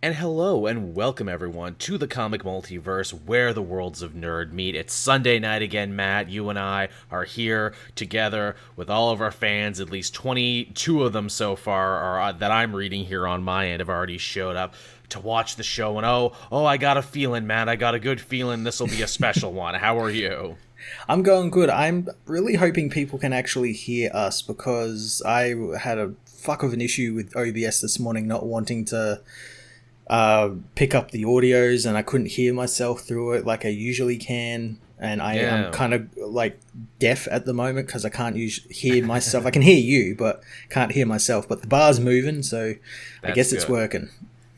And hello and welcome everyone to the comic multiverse where the worlds of nerd meet. It's Sunday night again, Matt. You and I are here together with all of our fans. At least 22 of them so far are that I'm reading here on my end have already showed up to watch the show. And I got a feeling, Matt. I got a good feeling this will be a special one. How are you? I'm going good. I'm really hoping people can actually hear us because I had a fuck of an issue with OBS this morning not wanting to pick up the audios, and I couldn't hear myself through it like I usually can, and I am kind of like deaf at the moment because I can't hear myself. I can hear you but can't hear myself, but the bar's moving, so I guess it's working.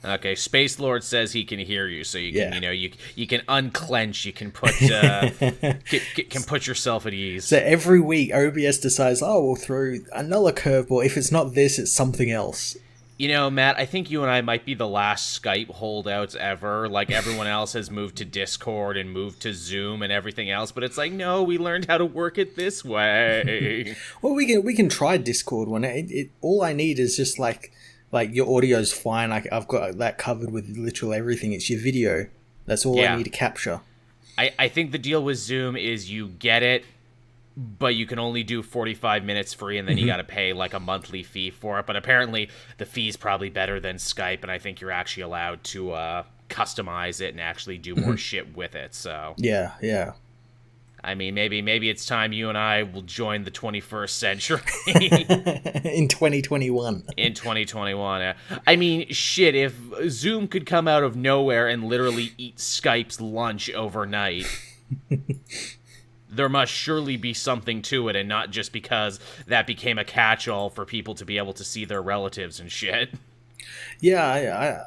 Okay, Space Lord says he can hear you, so you can you can unclench, you can put can put yourself at ease. So every week OBS decides, we'll throw another curveball. If it's not this, it's something else. You know, Matt, I think you and I might be the last Skype holdouts ever. Like, everyone else has moved to Discord and moved to Zoom and everything else, but it's like, no, we learned how to work it this way. Well, we can try Discord one. All I need is just like your audio's fine. I've got that covered with literally everything. It's your video. That's all I need to capture. I think the deal with Zoom is you get it, but you can only do 45 minutes free, and then you got to pay like a monthly fee for it. But apparently the fee's probably better than Skype, and I think you're actually allowed to customize it and actually do more shit with it. So yeah. I mean, maybe it's time you and I will join the 21st century. In 2021. In 2021. I mean, shit, if Zoom could come out of nowhere and literally eat Skype's lunch overnight... there must surely be something to it, and not just because that became a catch-all for people to be able to see their relatives and shit. Yeah,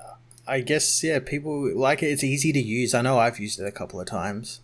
I guess, people like it. It's easy to use. I know I've used it a couple of times.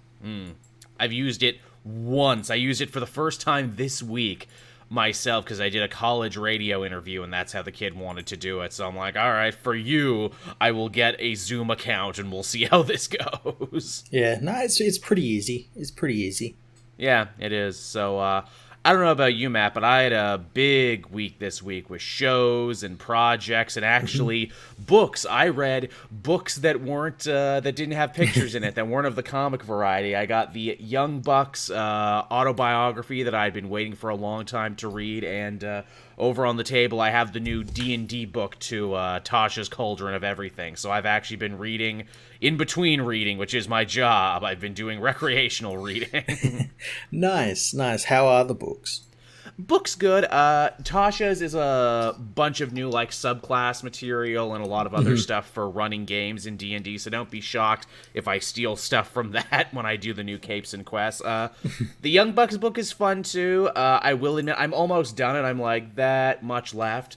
I've used it once. I used it for the first time this week myself because I did a college radio interview, and that's how the kid wanted to do it. So I'm like, all right, for you, I will get a Zoom account, and we'll see how this goes. Yeah, no, it's pretty easy. It's pretty easy. Yeah, it is. So, I don't know about you, Matt, but I had a big week this week with shows and projects and actually books. I read books that weren't, that didn't have pictures in it, that weren't of the comic variety. I got the Young Bucks autobiography that I'd been waiting for a long time to read, and over on the table I have the new D&D book to Tasha's Cauldron of Everything. So I've actually been reading, in between reading, which is my job. I've been doing recreational reading. Nice. How are the books? Book's good. Tasha's is a bunch of new like subclass material and a lot of other stuff for running games in D&D, so don't be shocked if I steal stuff from that when I do the new capes and quests. The Young Bucks book is fun too. I will admit I'm almost done, and I'm like that much left.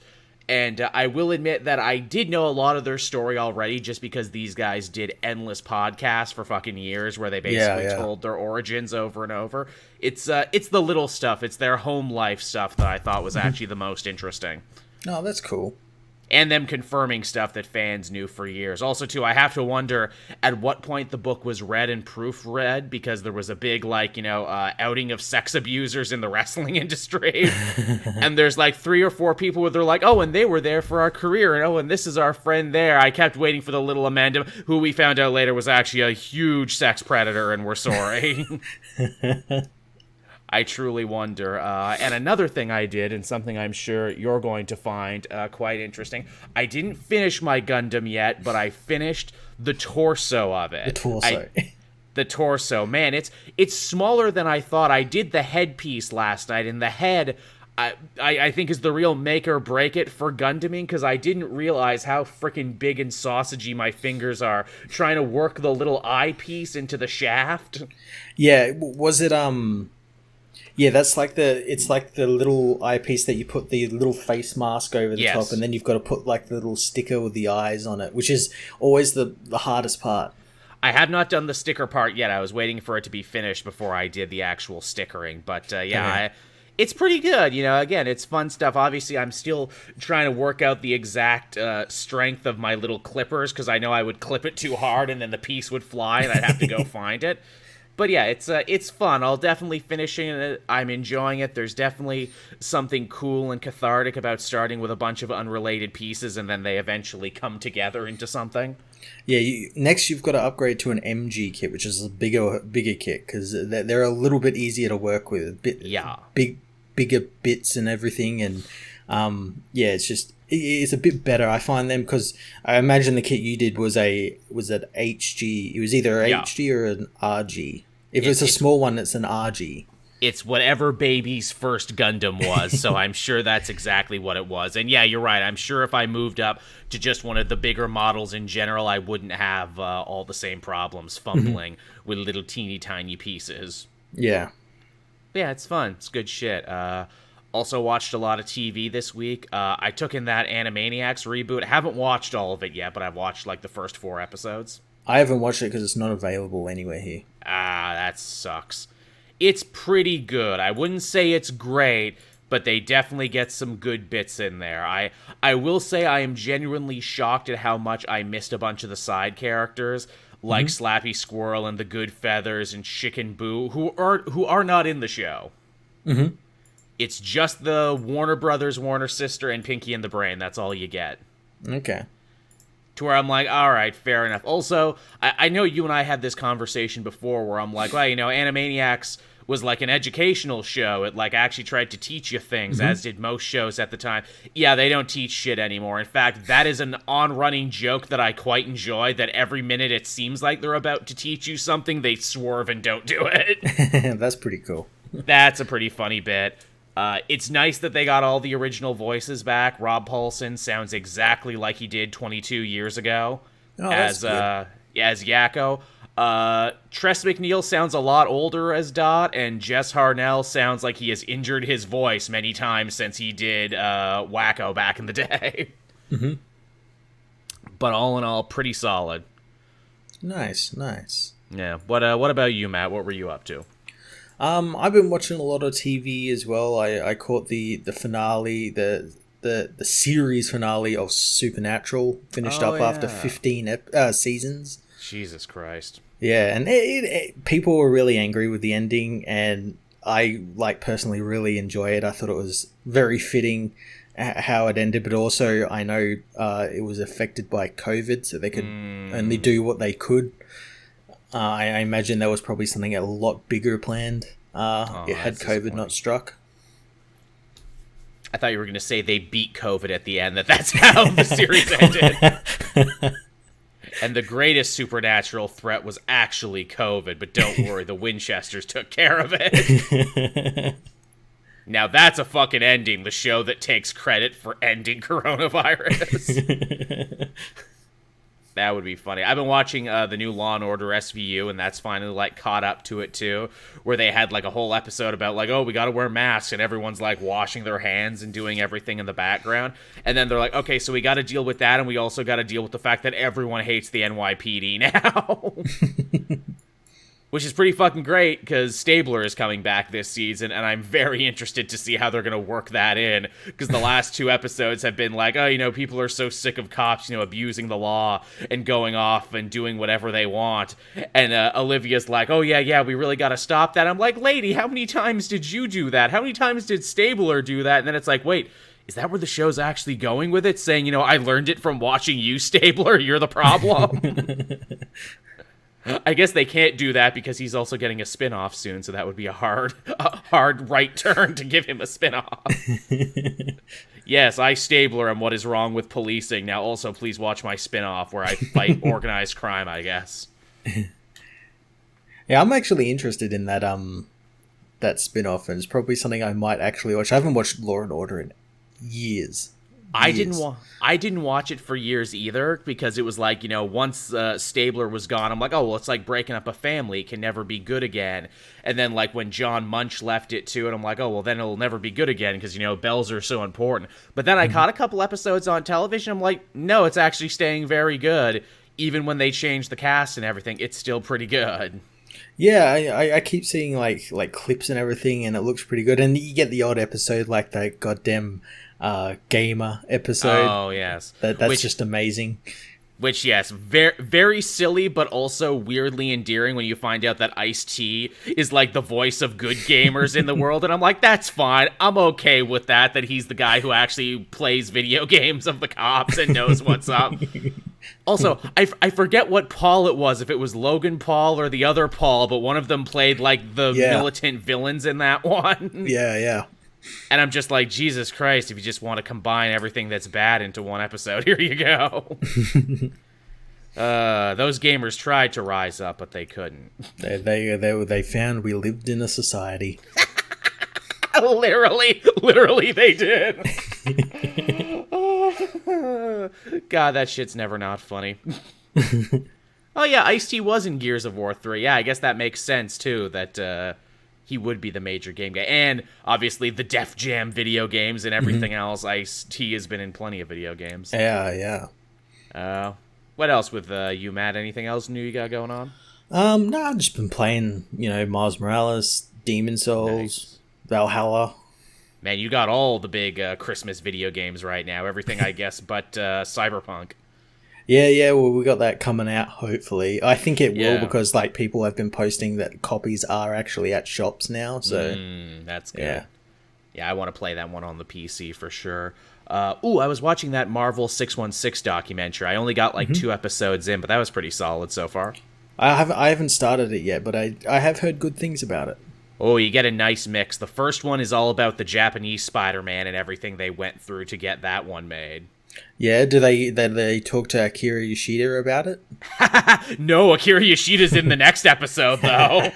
And I will admit that I did know a lot of their story already, just because these guys did endless podcasts for fucking years where they basically told their origins over and over. It's the little stuff. It's their home life stuff that I thought was actually the most interesting. Oh, that's cool. And them confirming stuff that fans knew for years. Also, too, I have to wonder at what point the book was read and proofread, because there was a big, outing of sex abusers in the wrestling industry. And there's, 3 or 4 people where they're like, oh, and they were there for our career, and oh, and this is our friend there. I kept waiting for the little Amanda, who we found out later was actually a huge sex predator, and we're sorry. I truly wonder. And another thing I did, and something I'm sure you're going to find quite interesting, I didn't finish my Gundam yet, but I finished the torso of it. The torso. Man, it's smaller than I thought. I did the headpiece last night, and the head, I think, is the real make or break it for Gundaming, because I didn't realize how freaking big and sausagey my fingers are trying to work the little eyepiece into the shaft. Yeah, was it, Yeah, it's like the little eyepiece that you put the little face mask over the top, and then you've got to put the little sticker with the eyes on it, which is always the hardest part. I have not done the sticker part yet. I was waiting for it to be finished before I did the actual stickering, but it's pretty good. Again, it's fun stuff. Obviously, I'm still trying to work out the exact strength of my little clippers, because I know I would clip it too hard and then the piece would fly and I'd have to go find it. But yeah, it's fun. I'll definitely finishing it. I'm enjoying it. There's definitely something cool and cathartic about starting with a bunch of unrelated pieces and then they eventually come together into something. Yeah, next you've got to upgrade to an MG kit, which is a bigger kit, because they're a little bit easier to work with. Bigger bits and everything, and it's a bit better. I find them, because I imagine the kit you did was an HG. It was either a HG or an RG. If it's a small one, it's an RG. It's whatever Baby's first Gundam was, so I'm sure that's exactly what it was. And yeah, you're right. I'm sure if I moved up to just one of the bigger models in general, I wouldn't have all the same problems fumbling with little teeny tiny pieces. Yeah. Yeah, it's fun. It's good shit. Also watched a lot of TV this week. I took in that Animaniacs reboot. I haven't watched all of it yet, but I've watched like the first 4 episodes. I haven't watched it because it's not available anywhere here. That sucks. It's pretty good. I wouldn't say it's great, but they definitely get some good bits in there. I will say I am genuinely shocked at how much I missed a bunch of the side characters, like Slappy Squirrel and the Good Feathers and Chicken Boo, who are not in the show. Mm-hmm. It's just the Warner Brothers, Warner Sister, and Pinky and the Brain. That's all you get. Okay. To where I'm like, all right, fair enough. Also, I know you and I had this conversation before where I'm like, well, Animaniacs was like an educational show. It like actually tried to teach you things, as did most shows at the time. Yeah, they don't teach shit anymore. In fact, that is an on-running joke that I quite enjoy, that every minute it seems like they're about to teach you something, they swerve and don't do it. That's pretty cool. That's a pretty funny bit. It's nice that they got all the original voices back. Rob Paulson sounds exactly like he did 22 years ago as Yakko. Tress MacNeille sounds a lot older as Dot, and Jess Harnell sounds like he has injured his voice many times since he did Wacko back in the day. Mm-hmm. But all in all, pretty solid. Nice. Yeah. What about you, Matt? What were you up to? I've been watching a lot of TV as well. I caught the finale, the series finale of Supernatural, finished up after 15 seasons. Jesus Christ. Yeah, and people were really angry with the ending, and I personally really enjoy it. I thought it was very fitting how it ended, but also I know it was affected by COVID, so they could only do what they could. I imagine there was probably something a lot bigger planned had COVID not struck. I thought you were going to say they beat COVID at the end, that's how the series ended. And the greatest supernatural threat was actually COVID, but don't worry, the Winchesters took care of it. Now that's a fucking ending, the show that takes credit for ending coronavirus. That would be funny. I've been watching the new Law & Order SVU, and that's finally, caught up to it, too, where they had, a whole episode about, we gotta wear masks, and everyone's, washing their hands and doing everything in the background. And then they're like, okay, so we gotta deal with that, and we also gotta deal with the fact that everyone hates the NYPD now. Which is pretty fucking great, because Stabler is coming back this season, and I'm very interested to see how they're going to work that in, because the last 2 episodes have been people are so sick of cops, abusing the law and going off and doing whatever they want, and Olivia's like, oh yeah, we really got to stop that. I'm like, lady, how many times did you do that? How many times did Stabler do that? And then it's like, wait, is that where the show's actually going with it? Saying, I learned it from watching you, Stabler, you're the problem? I guess they can't do that because he's also getting a spin-off soon, so that would be a hard right turn to give him a spin-off. Yes, I, Stabler, am what is wrong with policing. Now also please watch my spin-off where I fight organized crime, I guess. Yeah, I'm actually interested in that spin-off, and it's probably something I might actually watch. I haven't watched Law & Order in years. I didn't watch it for years either, because it was once Stabler was gone, I'm like, oh, well, it's like breaking up a family. It can never be good again. And then, when John Munch left it, too, and I'm like, oh, well, then it'll never be good again, because, bells are so important. But then I caught a couple episodes on television. I'm like, no, it's actually staying very good. Even when they changed the cast and everything, it's still pretty good. Yeah, I keep seeing, clips and everything, and it looks pretty good. And you get the odd episode, like that goddamn... gamer episode. Oh, yes. That's just amazing. Which, yes, very, very silly, but also weirdly endearing when you find out that Ice-T is, like, the voice of good gamers in the world. And I'm like, that's fine. I'm okay with that he's the guy who actually plays video games of the cops and knows what's up. Also, I forget what Paul it was, if it was Logan Paul or the other Paul, but one of them played, like, the militant villains in that one. Yeah. And I'm just like, Jesus Christ, if you just want to combine everything that's bad into one episode, here you go. Those gamers tried to rise up, but they couldn't. They found we lived in a society. Literally they did. God, that shit's never not funny. Oh yeah, Ice-T was in Gears of War 3. Yeah, I guess that makes sense, too, that he would be the major game guy. And, obviously, the Def Jam video games and everything else. Ice-T has been in plenty of video games. Yeah. What else with you, Matt? Anything else new you got going on? No, I've just been playing, Miles Morales, Demon Souls, Valhalla. Man, you got all the big Christmas video games right now. Everything, I guess, but Cyberpunk. Yeah, well, we got that coming out, hopefully. I think it will because, people have been posting that copies are actually at shops now, so... that's good. Yeah, I want to play that one on the PC for sure. I was watching that Marvel 616 documentary. I only got, 2 episodes in, but that was pretty solid so far. I haven't started it yet, but I have heard good things about it. Oh, you get a nice mix. The first one is all about the Japanese Spider-Man and everything they went through to get that one made. Yeah, do they talk to Akira Yoshida about it? No, Akira Yoshida's in the next episode, though.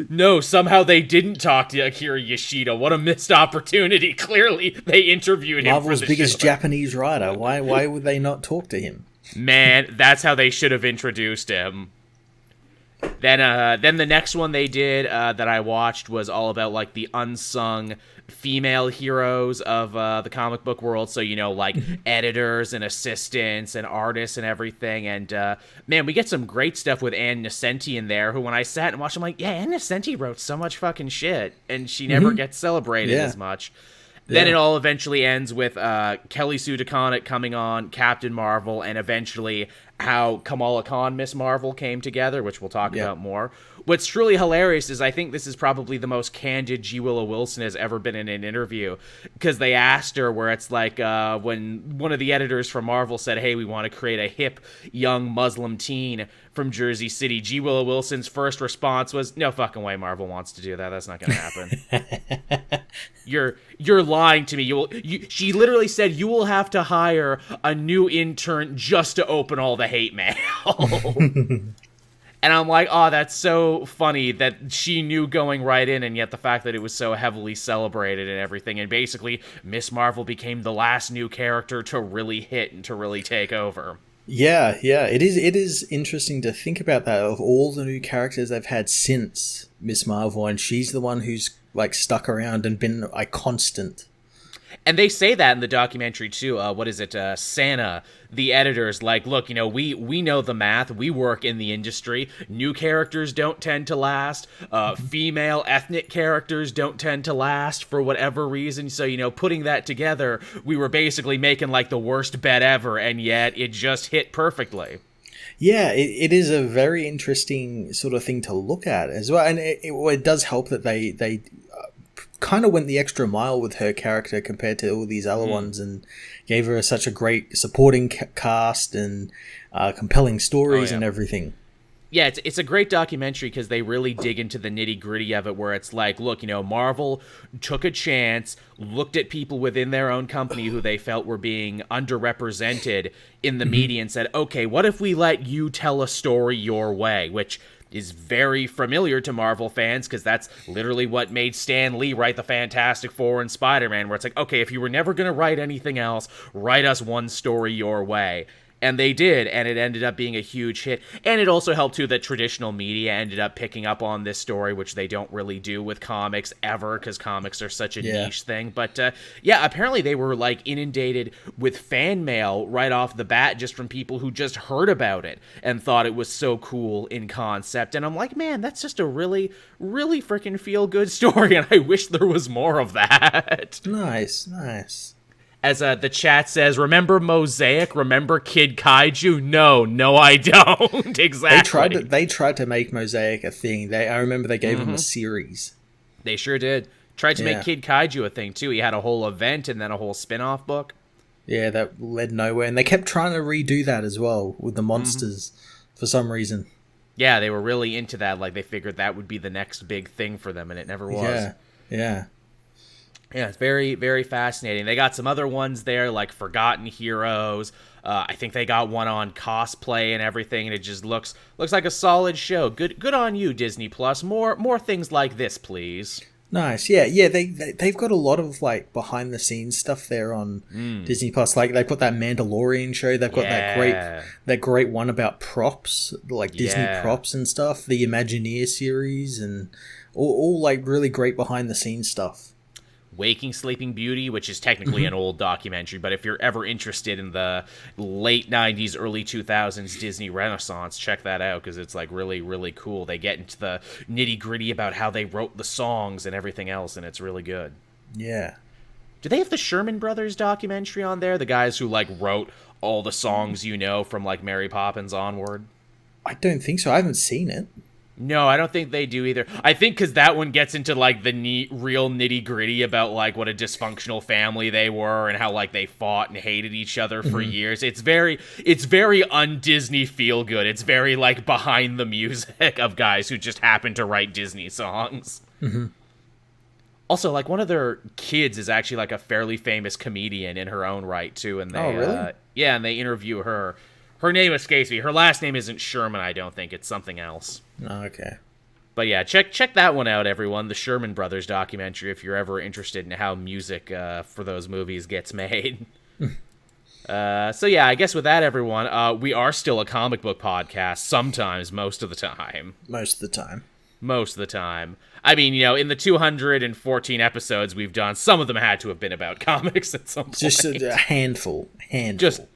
No, somehow they didn't talk to Akira Yoshida. What a missed opportunity. Clearly, they interviewed him Marvel's for the biggest show. Japanese writer. Why would they not talk to him? Man, that's how they should have introduced him. Then the next one they did that I watched was all about the unsung female heroes of the comic book world. So editors and assistants and artists and everything. And man, we get some great stuff with Ann Nesenti in there. Who, when I sat and watched, I'm like, yeah, Ann Nesenti wrote so much fucking shit, and she never gets celebrated as much. Then it all eventually ends with Kelly Sue DeConnick coming on, Captain Marvel, and eventually how Kamala Khan, Ms.Marvel came together, which we'll talk about more. What's truly hilarious is I think this is probably the most candid G. Willow Wilson has ever been in an interview, because they asked her where it's when one of the editors from Marvel said, hey, we want to create a hip, young Muslim teen from Jersey City. G. Willow Wilson's first response was, no fucking way Marvel wants to do that. That's not going to happen. You're lying to me. She literally said you will have to hire a new intern just to open all the hate mail. And I'm like, oh, that's so funny that she knew going right in, and yet the fact that it was so heavily celebrated and everything. And basically, Ms. Marvel became the last new character to really hit and to really take over. Yeah, it is interesting to think about that, of all the new characters they've had since Ms. Marvel, and she's the one who's stuck around and been a constant. And they say that in the documentary too. Santa, the editors, look, we know the math. We work in the industry. New characters don't tend to last. Female ethnic characters don't tend to last for whatever reason. So, putting that together, we were basically making the worst bet ever, and yet it just hit perfectly. Yeah, it is a very interesting sort of thing to look at as well. And it does help that they kind of went the extra mile with her character compared to all these other ones, and gave her such a great supporting cast and compelling stories and everything. Yeah, it's a great documentary because they really dig into the nitty-gritty of it, where it's look, Marvel took a chance, looked at people within their own company who they felt were being underrepresented in the media, and said, okay, what if we let you tell a story your way, which is very familiar to Marvel fans, because that's literally what made Stan Lee write the Fantastic Four and Spider-Man, where it's okay, if you were never going to write anything else, write us one story your way. And they did, and it ended up being a huge hit. And it also helped, too, that traditional media ended up picking up on this story, which they don't really do with comics ever, because comics are such a niche thing. But, apparently they were, inundated with fan mail right off the bat, just from people who just heard about it and thought it was so cool in concept. And I'm like, man, that's just a really, really freaking feel-good story, and I wish there was more of that. Nice. As the chat says, remember Mosaic? Remember Kid Kaiju? No, I don't. Exactly. They tried to make Mosaic a thing. I remember they gave him a series. They sure did. Tried to make Kid Kaiju a thing, too. He had a whole event and then a whole spin-off book. Yeah, that led nowhere. And they kept trying to redo that as well with the monsters for some reason. Yeah, they were really into that. Like, they figured that would be the next big thing for them, and it never was. Yeah. Yeah, it's very, very fascinating. They got some other ones there, like Forgotten Heroes. I think they got one on cosplay and everything, and it just looks like a solid show. Good on you, Disney Plus. More things like this, please. Nice. Yeah. They've got a lot of like behind the scenes stuff there on Disney Plus. Like they put that Mandalorian show. They've got that great one about props, like Disney props and stuff. The Imagineer series and all like really great behind the scenes stuff. Waking Sleeping Beauty, which is technically an old documentary, but if you're ever interested in the late 90s, early 2000s Disney Renaissance, check that out, because it's like really, really cool. They get into the nitty-gritty about how they wrote the songs and everything else, and it's really good. Yeah. Do they have the Sherman Brothers documentary on there? The guys who, like, wrote all the songs from, like, Mary Poppins onward? I don't think so. I haven't seen it. No, I don't think they do either. I think because that one gets into, like, the real nitty-gritty about, like, what a dysfunctional family they were and how, like, they fought and hated each other for years. It's very un-Disney feel-good. It's very, like, behind the music of guys who just happen to write Disney songs. Also, like, one of their kids is actually, like, a fairly famous comedian in her own right, too. And they, really? Yeah, and they interview her. Her name escapes me. Her last name isn't Sherman, I don't think. It's something else. Oh, okay. But yeah, check that one out, everyone. The Sherman Brothers documentary, if you're ever interested in how music for those movies gets made. So yeah, I guess with that, everyone, we are still a comic book podcast. Sometimes, most of the time. Most of the time. I mean, in the 214 episodes we've done, some of them had to have been about comics at some point. Just a handful.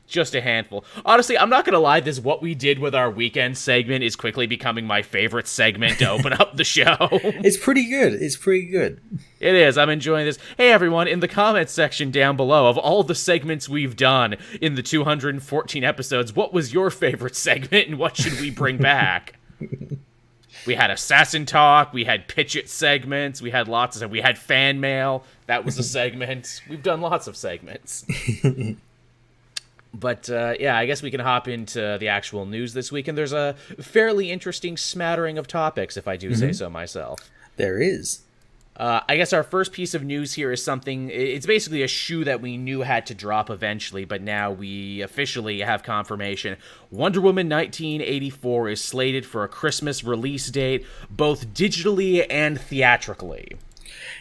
Just a handful. Honestly, I'm not going to lie, this What We Did With Our Weekend segment is quickly becoming my favorite segment to open up the show. It's pretty good. It is. I'm enjoying this. Hey, everyone, in the comments section down below, of all the segments we've done in the 214 episodes, what was your favorite segment and what should we bring back? We had Assassin Talk, we had Pitch It segments, we had lots of stuff. We had Fan Mail, that was a segment. We've done lots of segments. But, yeah, I guess we can hop into the actual news this week, and there's a fairly interesting smattering of topics, if I do say so myself. There is. I guess our first piece of news here is something, it's basically a shoe that we knew had to drop eventually, but now we officially have confirmation. Wonder Woman 1984 is slated for a Christmas release date, both digitally and theatrically.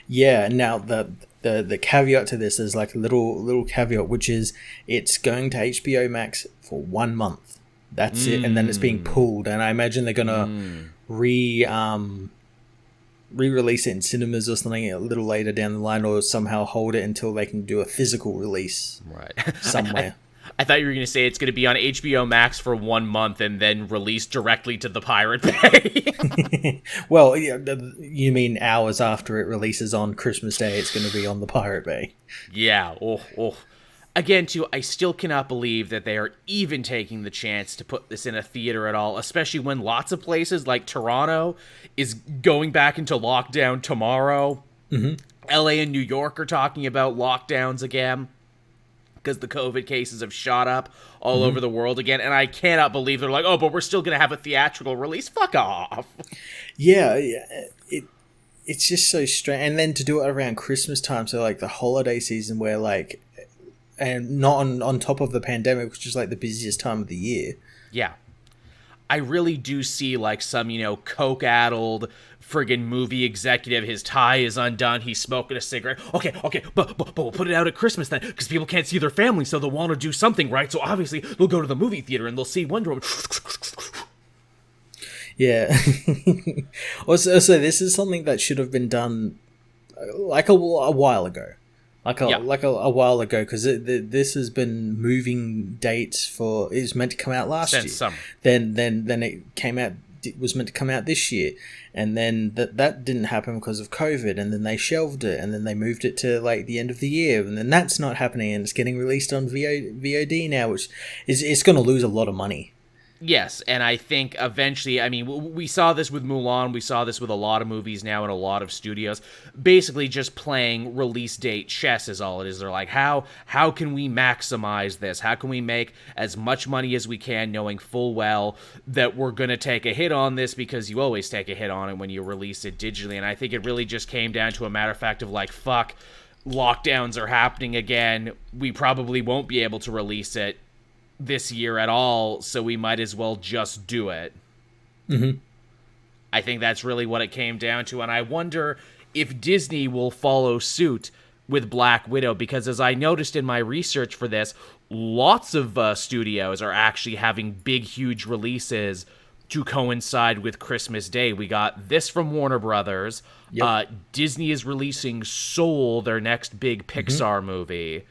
Yeah, now the caveat to this is like a little caveat, which is it's going to HBO Max for 1 month. That's it, and then it's being pulled, and I imagine they're going to re-release it in cinemas or something a little later down the line, or somehow hold it until they can do a physical release somewhere. I thought you were going to say it's going to be on HBO Max for 1 month and then released directly to the Pirate Bay. Well, you mean hours after it releases on Christmas Day, it's going to be on the Pirate Bay. Yeah. Oh. Again, too, I still cannot believe that they are even taking the chance to put this in a theater at all, especially when lots of places like Toronto is going back into lockdown tomorrow. LA and New York are talking about lockdowns again because the COVID cases have shot up all over the world again, and I cannot believe they're like, oh, but we're still going to have a theatrical release? Fuck off. Yeah, it's just so strange. And then to do it around Christmas time, so like the holiday season where like... And not on top of the pandemic, which is like the busiest time of the year. Yeah. I really do see like some, coke-addled friggin' movie executive. His tie is undone. He's smoking a cigarette. Okay, but we'll put it out at Christmas then, because people can't see their family, so they'll want to do something, right? So obviously they'll go to the movie theater and they'll see Wonder Woman. Yeah. Also, this is something that should have been done like a while ago. Like a while ago, because this has been moving dates for... It was meant to come out last year. Since summer. Then it came out was meant to come out this year, and then that didn't happen because of COVID, and then they shelved it, and then they moved it to like the end of the year, and then that's not happening, and it's getting released on VOD now, which is it's going to lose a lot of money. Yes, and I think eventually, I mean, we saw this with Mulan, we saw this with a lot of movies now in a lot of studios, basically just playing release date chess is all it is. They're like, how can we maximize this? How can we make as much money as we can, knowing full well that we're going to take a hit on this, because you always take a hit on it when you release it digitally. And I think it really just came down to a matter of fact of like, fuck, lockdowns are happening again. We probably won't be able to release it this year at all, so we might as well just do it. Mm-hmm. I think that's really what it came down to, and I wonder if Disney will follow suit with Black Widow, because as I noticed in my research for this, lots of studios are actually having big, huge releases to coincide with Christmas Day. We got this from Warner Brothers. Yep. Disney is releasing Soul, their next big Pixar movie.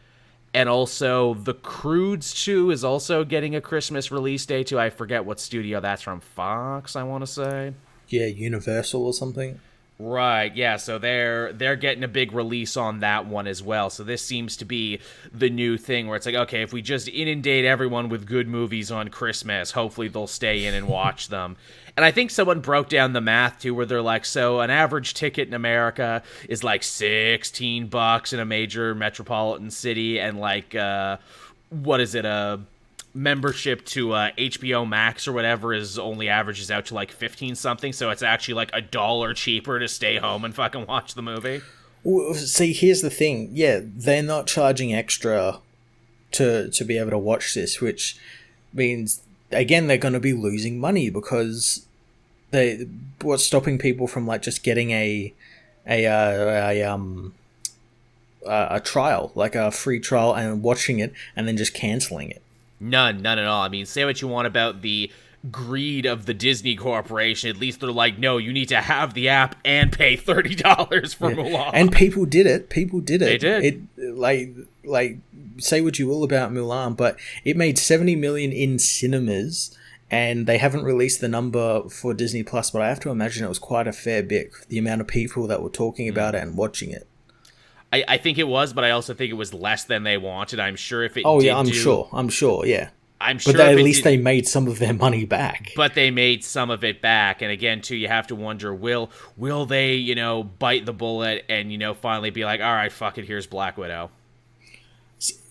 And also, The Croods 2 is also getting a Christmas release day, too. I forget what studio that's from. Fox, I want to say. Yeah, Universal or something. Right, yeah, so they're getting a big release on that one as well. So this seems to be the new thing where it's like, okay, if we just inundate everyone with good movies on Christmas, hopefully they'll stay in and watch them. And I think someone broke down the math, too, where they're like, so an average ticket in America is like $16 in a major metropolitan city, and like, what is it, a membership to HBO Max or whatever is only averages out to like 15 something, so it's actually like $1 cheaper to stay home and fucking watch the movie. Well, see, here's the thing. Yeah, they're not charging extra to be able to watch this, which means again they're going to be losing money, because what's stopping people from like just getting a trial, like a free trial, and watching it and then just canceling it? None at all. I mean, say what you want about the greed of the Disney Corporation. At least they're like, no, you need to have the app and pay $30 for Mulan. And people did it. They did. Like, say what you will about Mulan, but it made 70 million in cinemas, and they haven't released the number for Disney Plus, but I have to imagine it was quite a fair bit, the amount of people that were talking about it and watching it. I think it was, but I also think it was less than they wanted. I'm sure if it I'm sure, yeah. I'm sure, but at least they made some of their money back. But they made some of it back, and again, too, you have to wonder, will they, bite the bullet and, finally be like, all right, fuck it, here's Black Widow.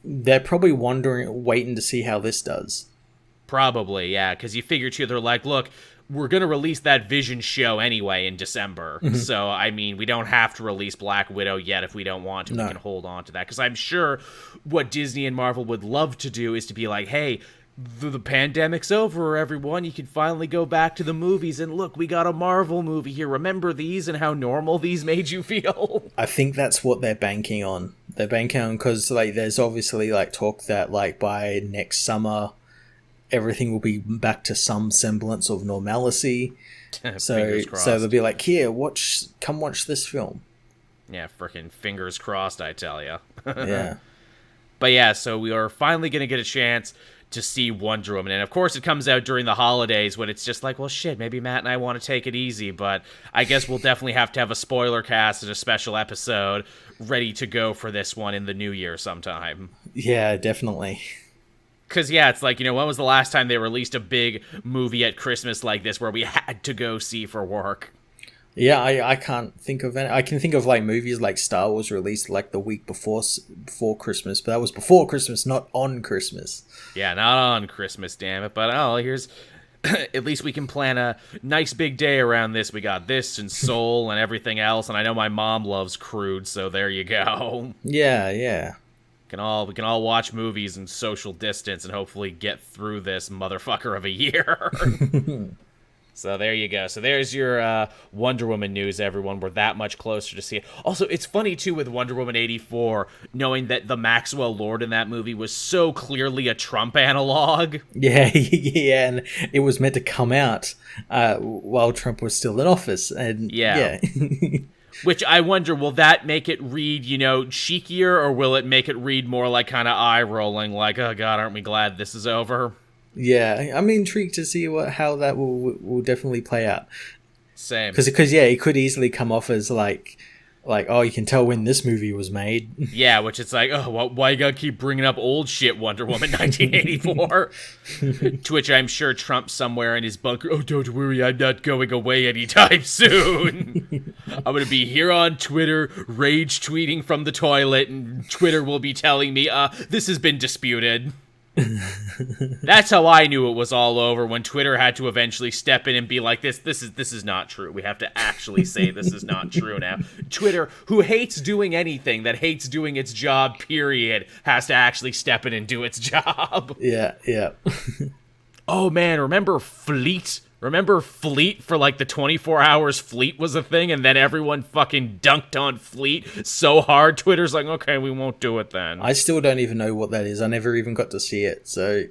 They're probably waiting to see how this does. Probably, yeah, because you figure, too, they're like, look, we're going to release that Vision show anyway in December. Mm-hmm. So, I mean, we don't have to release Black Widow yet if we don't want to. No. We can hold on to that. Because I'm sure what Disney and Marvel would love to do is to be like, hey, the pandemic's over, everyone. You can finally go back to the movies. And look, we got a Marvel movie here. Remember these and how normal these made you feel? I think that's what they're banking on. They're banking on because like, there's obviously like talk that like by next summer, everything will be back to some semblance of normalcy. So they'll be like, here, come watch this film. Yeah, freaking fingers crossed, I tell you. Yeah. But yeah, so we are finally going to get a chance to see Wonder Woman. And of course it comes out during the holidays when it's just like, well, shit, maybe Matt and I want to take it easy. But I guess we'll definitely have to have a spoiler cast and a special episode ready to go for this one in the new year sometime. Yeah, definitely. Because, yeah, it's like, when was the last time they released a big movie at Christmas like this where we had to go see for work? Yeah, I can't think of any. I can think of, like, movies like Star Wars released, like, the week before Christmas. But that was before Christmas, not on Christmas. Yeah, not on Christmas, damn it. But, here's... at least we can plan a nice big day around this. We got this and Soul and everything else. And I know my mom loves Crude, so there you go. Yeah. We can all watch movies and social distance and hopefully get through this motherfucker of a year. So there you go. So there's your Wonder Woman news, everyone. We're that much closer to see it. Also, it's funny, too, with Wonder Woman 84, knowing that the Maxwell Lord in that movie was so clearly a Trump analog. Yeah, and it was meant to come out while Trump was still in office. And yeah. Which I wonder, will that make it read, cheekier, or will it make it read more like kind of eye-rolling, like, oh god, aren't we glad this is over? Yeah, I'm intrigued to see how that will definitely play out. Same. Because yeah, it could easily come off as like, oh, you can tell when this movie was made. Yeah, which it's like, oh, well, why you gotta keep bringing up old shit, Wonder Woman 1984? To which I'm sure Trump somewhere in his bunker, oh, don't worry, I'm not going away anytime soon. I'm gonna be here on Twitter, rage tweeting from the toilet, and Twitter will be telling me, this has been disputed. That's how I knew it was all over, when Twitter had to eventually step in and be like, this is not true. We have to actually say this is not true now. Twitter, who hates doing anything, that hates doing its job, period, has to actually step in and do its job. Yeah. Oh man, remember Fleet? Remember Fleet for like the 24 hours Fleet was a thing, and then everyone fucking dunked on Fleet so hard, Twitter's like, okay, we won't do it then. I still don't even know what that is. I never even got to see it, so...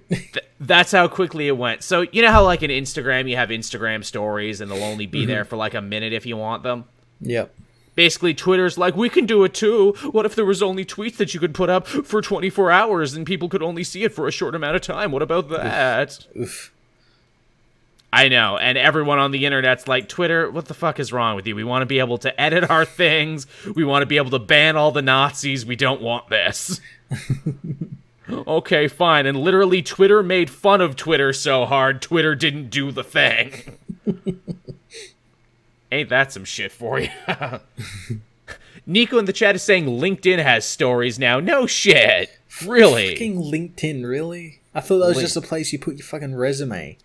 That's how quickly it went. So, you know how like in Instagram, you have Instagram stories, and they'll only be there for like a minute if you want them? Yep. Basically, Twitter's like, we can do it too. What if there was only tweets that you could put up for 24 hours, and people could only see it for a short amount of time? What about that? Oof. I know, and everyone on the internet's like, Twitter, what the fuck is wrong with you? We want to be able to edit our things. We want to be able to ban all the Nazis. We don't want this. Okay, fine. And literally, Twitter made fun of Twitter so hard, Twitter didn't do the thing. Ain't that some shit for you? Nico in the chat is saying LinkedIn has stories now. No shit. Really? Fucking LinkedIn, really? I thought that was just a place you put your fucking resume.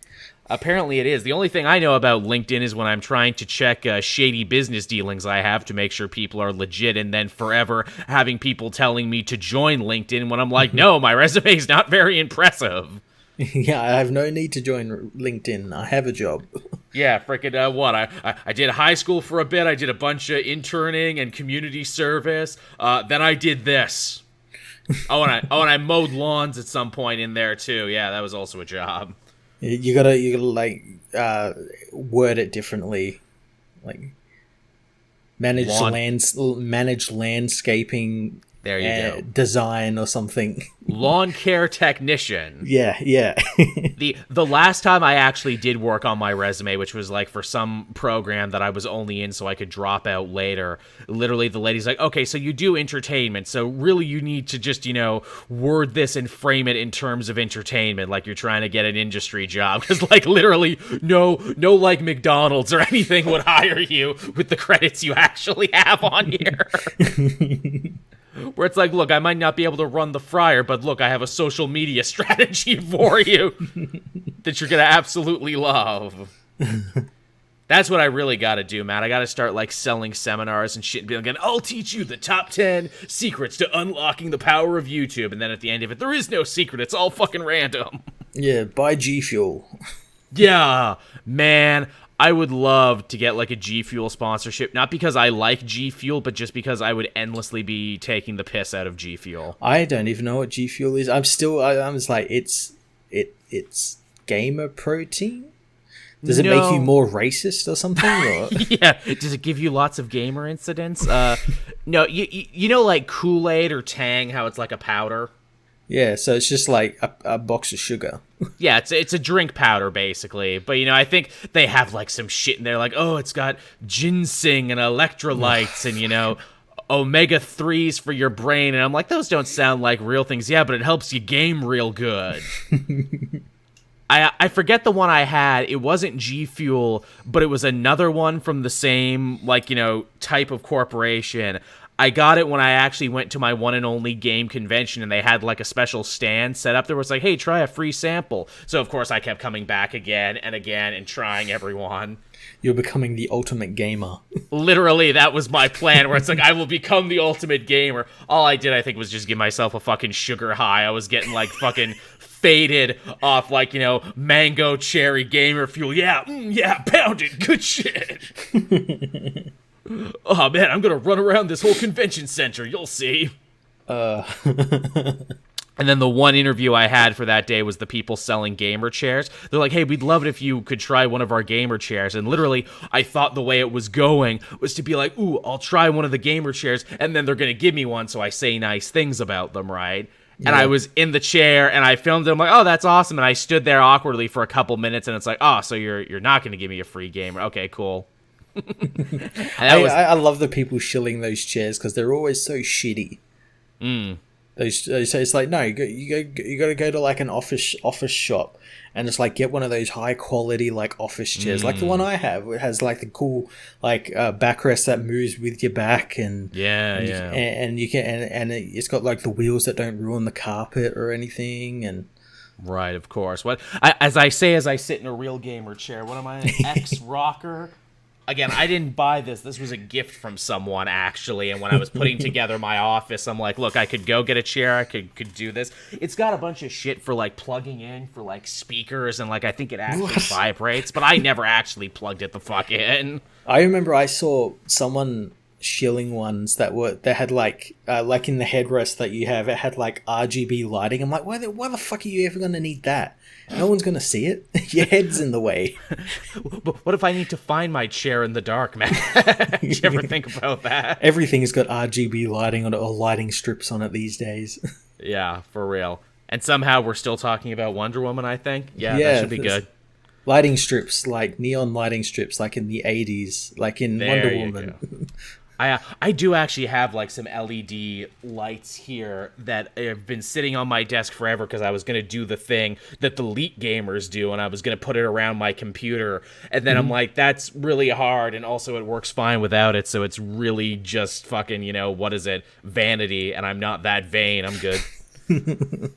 Apparently it is. The only thing I know about LinkedIn is when I'm trying to check shady business dealings I have to make sure people are legit, and then forever having people telling me to join LinkedIn when I'm like, no, my resume's not very impressive. Yeah, I have no need to join LinkedIn. I have a job. Yeah, frickin' what? I did high school for a bit. I did a bunch of interning and community service. Then I did this. And I mowed lawns at some point in there too. Yeah, that was also a job. You gotta like word it differently, like manage landscaping. There you go. Design or something. Lawn care technician. Yeah. The last time I actually did work on my resume, which was like for some program that I was only in so I could drop out later, literally the lady's like, okay, so you do entertainment, so really you need to just, word this and frame it in terms of entertainment, like you're trying to get an industry job. Because like literally no like McDonald's or anything would hire you with the credits you actually have on here. Where it's like, look, I might not be able to run the fryer, but look, I have a social media strategy for you that you're going to absolutely love. That's what I really got to do, man. I got to start, like, selling seminars and shit and be like, I'll teach you the top 10 secrets to unlocking the power of YouTube. And then at the end of it, there is no secret. It's all fucking random. Yeah, buy G Fuel. Yeah, man. I would love to get like a G Fuel sponsorship, not because I like G Fuel, but just because I would endlessly be taking the piss out of G Fuel. I don't even know what G Fuel is. I'm just like, it's gamer protein? Does it make you more racist or something? Or? Yeah. Does it give you lots of gamer incidents? No, you know like Kool-Aid or Tang, how it's like a powder? Yeah, so it's just like a box of sugar. Yeah, it's a drink powder, basically. But, I think they have, like, some shit in there, like, oh, it's got ginseng and electrolytes and, omega-3s for your brain. And I'm like, those don't sound like real things. Yeah, but it helps you game real good. I forget the one I had. It wasn't G Fuel, but it was another one from the same, like, type of corporation. I got it when I actually went to my one and only game convention, and they had like a special stand set up there where it's like, hey, try a free sample. So, of course, I kept coming back again and again and trying every one. You're becoming the ultimate gamer. Literally, that was my plan, where it's like, I will become the ultimate gamer. All I did, I think, was just give myself a fucking sugar high. I was getting like fucking faded off like, mango cherry gamer fuel. Yeah, pound it. Good shit. Oh man, I'm gonna run around this whole convention center, you'll see. And then the one interview I had for that day was the people selling gamer chairs. They're like, hey, we'd love it if you could try one of our gamer chairs. And literally, I thought the way it was going was to be like, ooh, I'll try one of the gamer chairs, and then they're gonna give me one, so I say nice things about them, right? And I was in the chair, and I filmed it. I'm like, oh, that's awesome. And I stood there awkwardly for a couple minutes, and it's like, oh, so you're not going to give me a free game. Okay, cool. I love the people shilling those chairs because they're always so shitty. So it's like, no, you got to go to like an office shop and just like get one of those high quality like office chairs, like the one I have. It has like the cool like backrest that moves with your back, and it's got like the wheels that don't ruin the carpet or anything, and. Right, of course. As I sit in a real gamer chair. What am I? An X-Rocker? Again, I didn't buy this. This was a gift from someone, actually. And when I was putting together my office, I'm like, look, I could go get a chair. I could do this. It's got a bunch of shit for, like, plugging in for, like, speakers. And, like, I think it actually vibrates. But I never actually plugged it the fuck in. I remember I saw someone shilling ones that had, like in the headrest that you have, it had, like, RGB lighting. I'm like, why the fuck are you ever going to need that? No one's going to see it. Your head's in the way. What if I need to find my chair in the dark, man? Did you ever think about that? Everything's got RGB lighting on it, or lighting strips on it these days. Yeah, for real. And somehow we're still talking about Wonder Woman, I think. Yeah, that should be good. Lighting strips, like neon lighting strips, like in the 80s, like in Wonder Woman. I do actually have like some LED lights here that have been sitting on my desk forever because I was going to do the thing that the elite gamers do, and I was going to put it around my computer. And then I'm like, that's really hard, and also it works fine without it, so it's really just fucking, what is it? Vanity, and I'm not that vain. I'm good.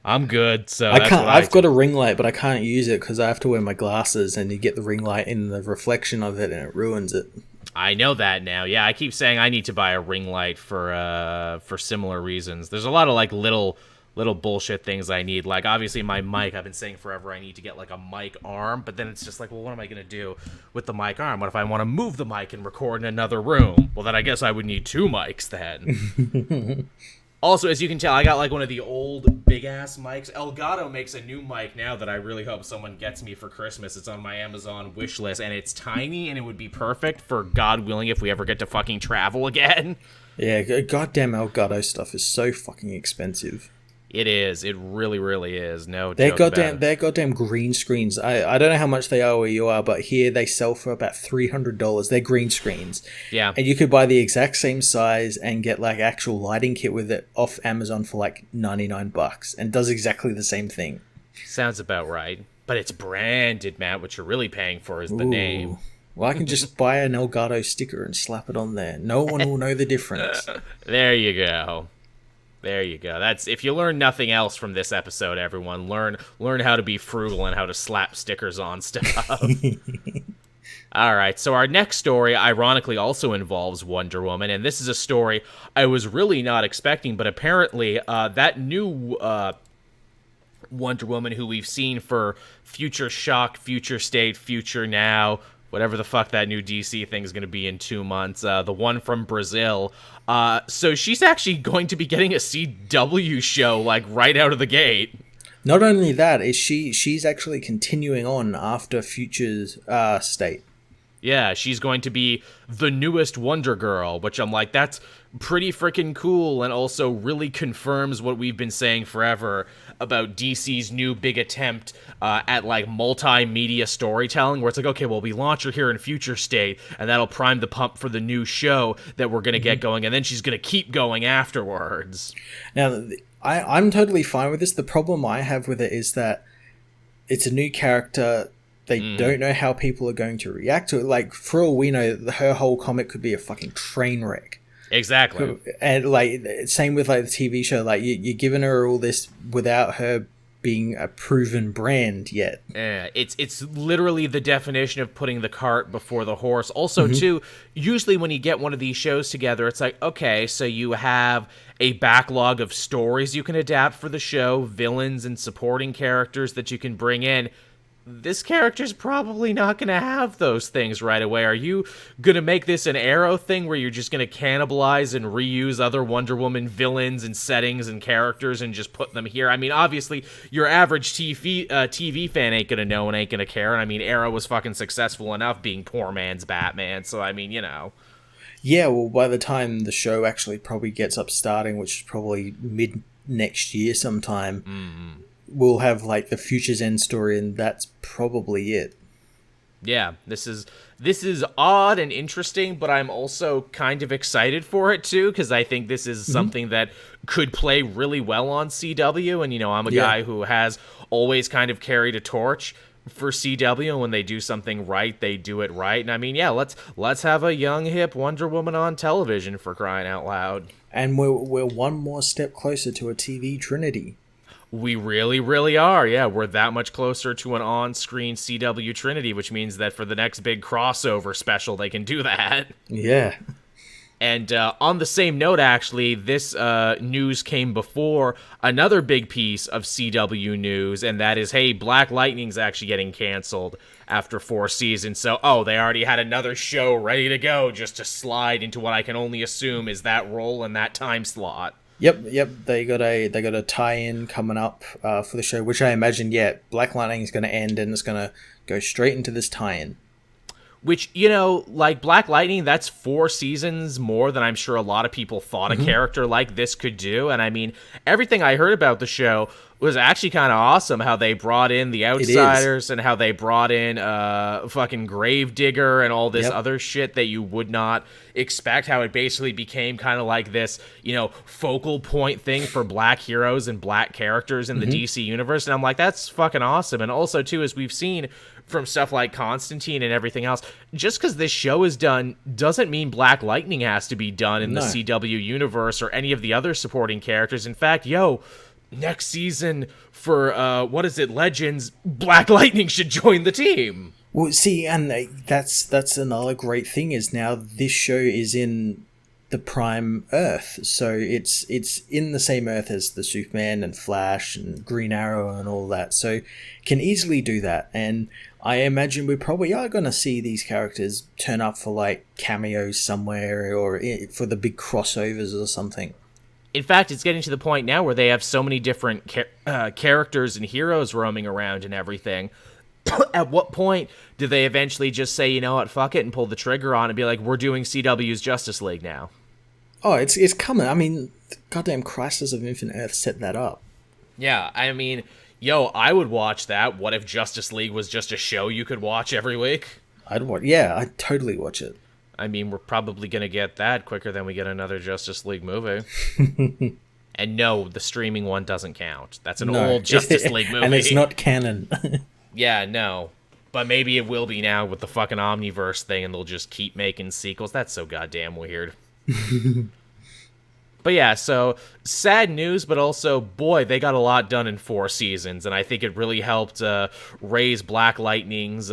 I'm good, so I've got a ring light, but I can't use it because I have to wear my glasses, and you get the ring light in the reflection of it, and it ruins it. I know that now. Yeah, I keep saying I need to buy a ring light for similar reasons. There's a lot of like little bullshit things I need. Like obviously my mic, I've been saying forever I need to get like a mic arm, but then it's just like, well, what am I going to do with the mic arm? What if I want to move the mic and record in another room? Well, then I guess I would need two mics then. Also, as you can tell, I got like one of the old big-ass mics. Elgato makes a new mic now that I really hope someone gets me for Christmas. It's on my Amazon wish list, and it's tiny, and it would be perfect for, God willing, if we ever get to fucking travel again. Yeah, goddamn Elgato stuff is so fucking expensive. It is. It really, really is. No joke about it. They're goddamn green screens. I don't know how much they are where you are, but here they sell for about $300. They're green screens. Yeah. And you could buy the exact same size and get like actual lighting kit with it off Amazon for like $99 and does exactly the same thing. Sounds about right. But it's branded, Matt. What you're really paying for is the name. Well, I can just buy an Elgato sticker and slap it on there. No one will know the difference. There you go. There you go. That's if you learn nothing else from this episode, everyone, learn how to be frugal and how to slap stickers on stuff. All right, so our next story ironically also involves Wonder Woman, and this is a story I was really not expecting, but apparently that new Wonder Woman who we've seen for Future Shock, Future State, Future Now, whatever the fuck that new DC thing is going to be in 2 months, the one from Brazil. So she's actually going to be getting a CW show, like, right out of the gate. Not only that, she's actually continuing on after Future's State. Yeah, she's going to be the newest Wonder Girl, which I'm like, that's pretty freaking cool, and also really confirms what we've been saying forever about DC's new big attempt at, like, multimedia storytelling, where it's like, okay, well, we launch her here in Future State, and that'll prime the pump for the new show that we're going to get going, and then she's going to keep going afterwards. Now, I'm totally fine with this. The problem I have with it is that it's a new character. They don't know how people are going to react to it. Like, for all we know, her whole comic could be a fucking train wreck. Exactly. And, like, same with, like, the TV show. Like, you're giving her all this without her being a proven brand yet. Yeah, it's literally the definition of putting the cart before the horse. Also, too, usually when you get one of these shows together, it's like, okay, so you have a backlog of stories you can adapt for the show, villains and supporting characters that you can bring in. This character's probably not going to have those things right away. Are you going to make this an Arrow thing where you're just going to cannibalize and reuse other Wonder Woman villains and settings and characters and just put them here? I mean, obviously, your average TV fan ain't going to know and ain't going to care. And I mean, Arrow was fucking successful enough being poor man's Batman. So, I mean, Yeah, well, by the time the show actually probably gets up starting, which is probably next year sometime, we'll have like the Future's End story, and that's probably it. Yeah, this is odd and interesting, but I'm also kind of excited for it too, because I think this is something that could play really well on CW, and I'm a guy who has always kind of carried a torch for CW, and when they do something right, they do it right. And I mean, yeah, let's have a young hip Wonder Woman on television, for crying out loud. And we're one more step closer to a TV Trinity. We really, really are. Yeah, we're that much closer to an on-screen CW Trinity, which means that for the next big crossover special, they can do that. Yeah. And on the same note, actually, this news came before another big piece of CW news, and that is, hey, Black Lightning's actually getting canceled after 4 seasons. So, they already had another show ready to go just to slide into what I can only assume is that role in that time slot. Yep. They got a tie-in coming up for the show, which I imagine, Black Lightning is going to end, and it's going to go straight into this tie-in. Which, like Black Lightning, that's 4 seasons more than I'm sure a lot of people thought a character like this could do. And I mean, everything I heard about the show was actually kind of awesome. How they brought in the Outsiders and how they brought in fucking Gravedigger and all this other shit that you would not expect. How it basically became kind of like this, focal point thing for black heroes and black characters in the DC universe. And I'm like, that's fucking awesome. And also, too, as we've seen from stuff like Constantine and everything else, just because this show is done doesn't mean Black Lightning has to be done in the CW universe or any of the other supporting characters. In fact, next season for Legends, Black Lightning should join the team. Well, see, and that's another great thing is now this show is in the Prime Earth, so it's in the same Earth as the Superman and Flash and Green Arrow and all that, so can easily do that. And I imagine we probably are going to see these characters turn up for like cameos somewhere or for the big crossovers or something. In fact, it's getting to the point now where they have so many different characters and heroes roaming around and everything. At what point do they eventually just say, you know what, fuck it, and pull the trigger on and be like, we're doing CW's Justice League now? Oh, it's coming. I mean, goddamn Crisis of Infinite Earth set that up. Yeah, I mean, I would watch that. What if Justice League was just a show you could watch every week? I'd totally watch it. I mean, we're probably going to get that quicker than we get another Justice League movie. And no, the streaming one doesn't count. That's an old Justice League movie. And it's not canon. Yeah, no. But maybe it will be now with the fucking Omniverse thing, and they'll just keep making sequels. That's so goddamn weird. But yeah, so sad news, but also, boy, they got a lot done in 4 seasons, and I think it really helped raise Black Lightning's,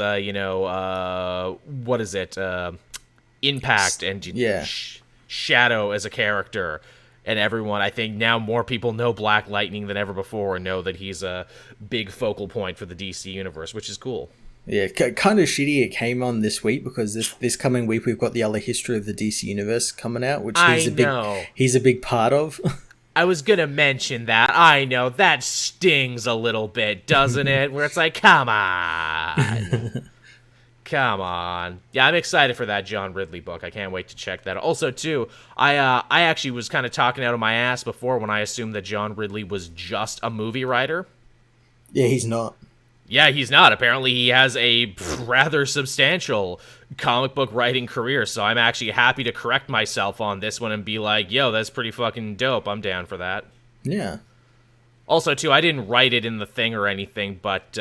impact and shadow as a character. And everyone, I think now more people know Black Lightning than ever before and know that he's a big focal point for the DC universe, which is cool. Yeah, kind of shitty it came on this week because this coming week we've got the other history of the DC universe coming out, which he's a big part of. I was gonna mention that. I know that stings a little bit, doesn't it? Where it's like, come on. Come on. Yeah, I'm excited for that John Ridley book. I can't wait to check that. Also, too, I actually was kind of talking out of my ass before when I assumed that John Ridley was just a movie writer. Yeah, he's not. Yeah, he's not. Apparently, he has a rather substantial comic book writing career, so I'm actually happy to correct myself on this one and be like, yo, that's pretty fucking dope. I'm down for that. Yeah. Also, too, I didn't write it in the thing or anything, but,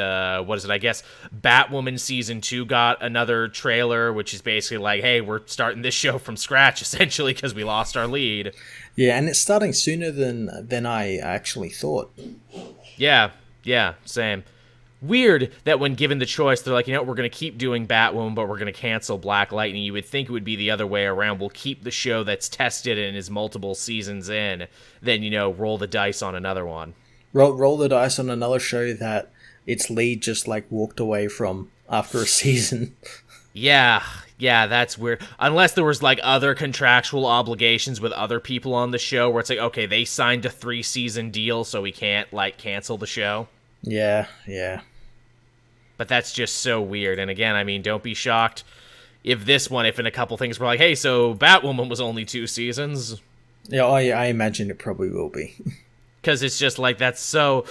what is it? I guess Batwoman Season 2 got another trailer, which is basically like, hey, we're starting this show from scratch, essentially, because we lost our lead. Yeah, and it's starting sooner than I actually thought. Yeah, same. Weird that when given the choice, they're like, we're going to keep doing Batwoman, but we're going to cancel Black Lightning. You would think it would be the other way around. We'll keep the show that's tested and is multiple seasons in, then, roll the dice on another one. Roll the dice on another show that its lead just, walked away from after a season. Yeah, that's weird. Unless there was, other contractual obligations with other people on the show where it's like, okay, they signed a 3-season deal, so we can't, cancel the show. Yeah. But that's just so weird. And again, I mean, don't be shocked if in a couple things were like, hey, so Batwoman was only 2 seasons. Yeah, I imagine it probably will be. Because it's just like, that's so...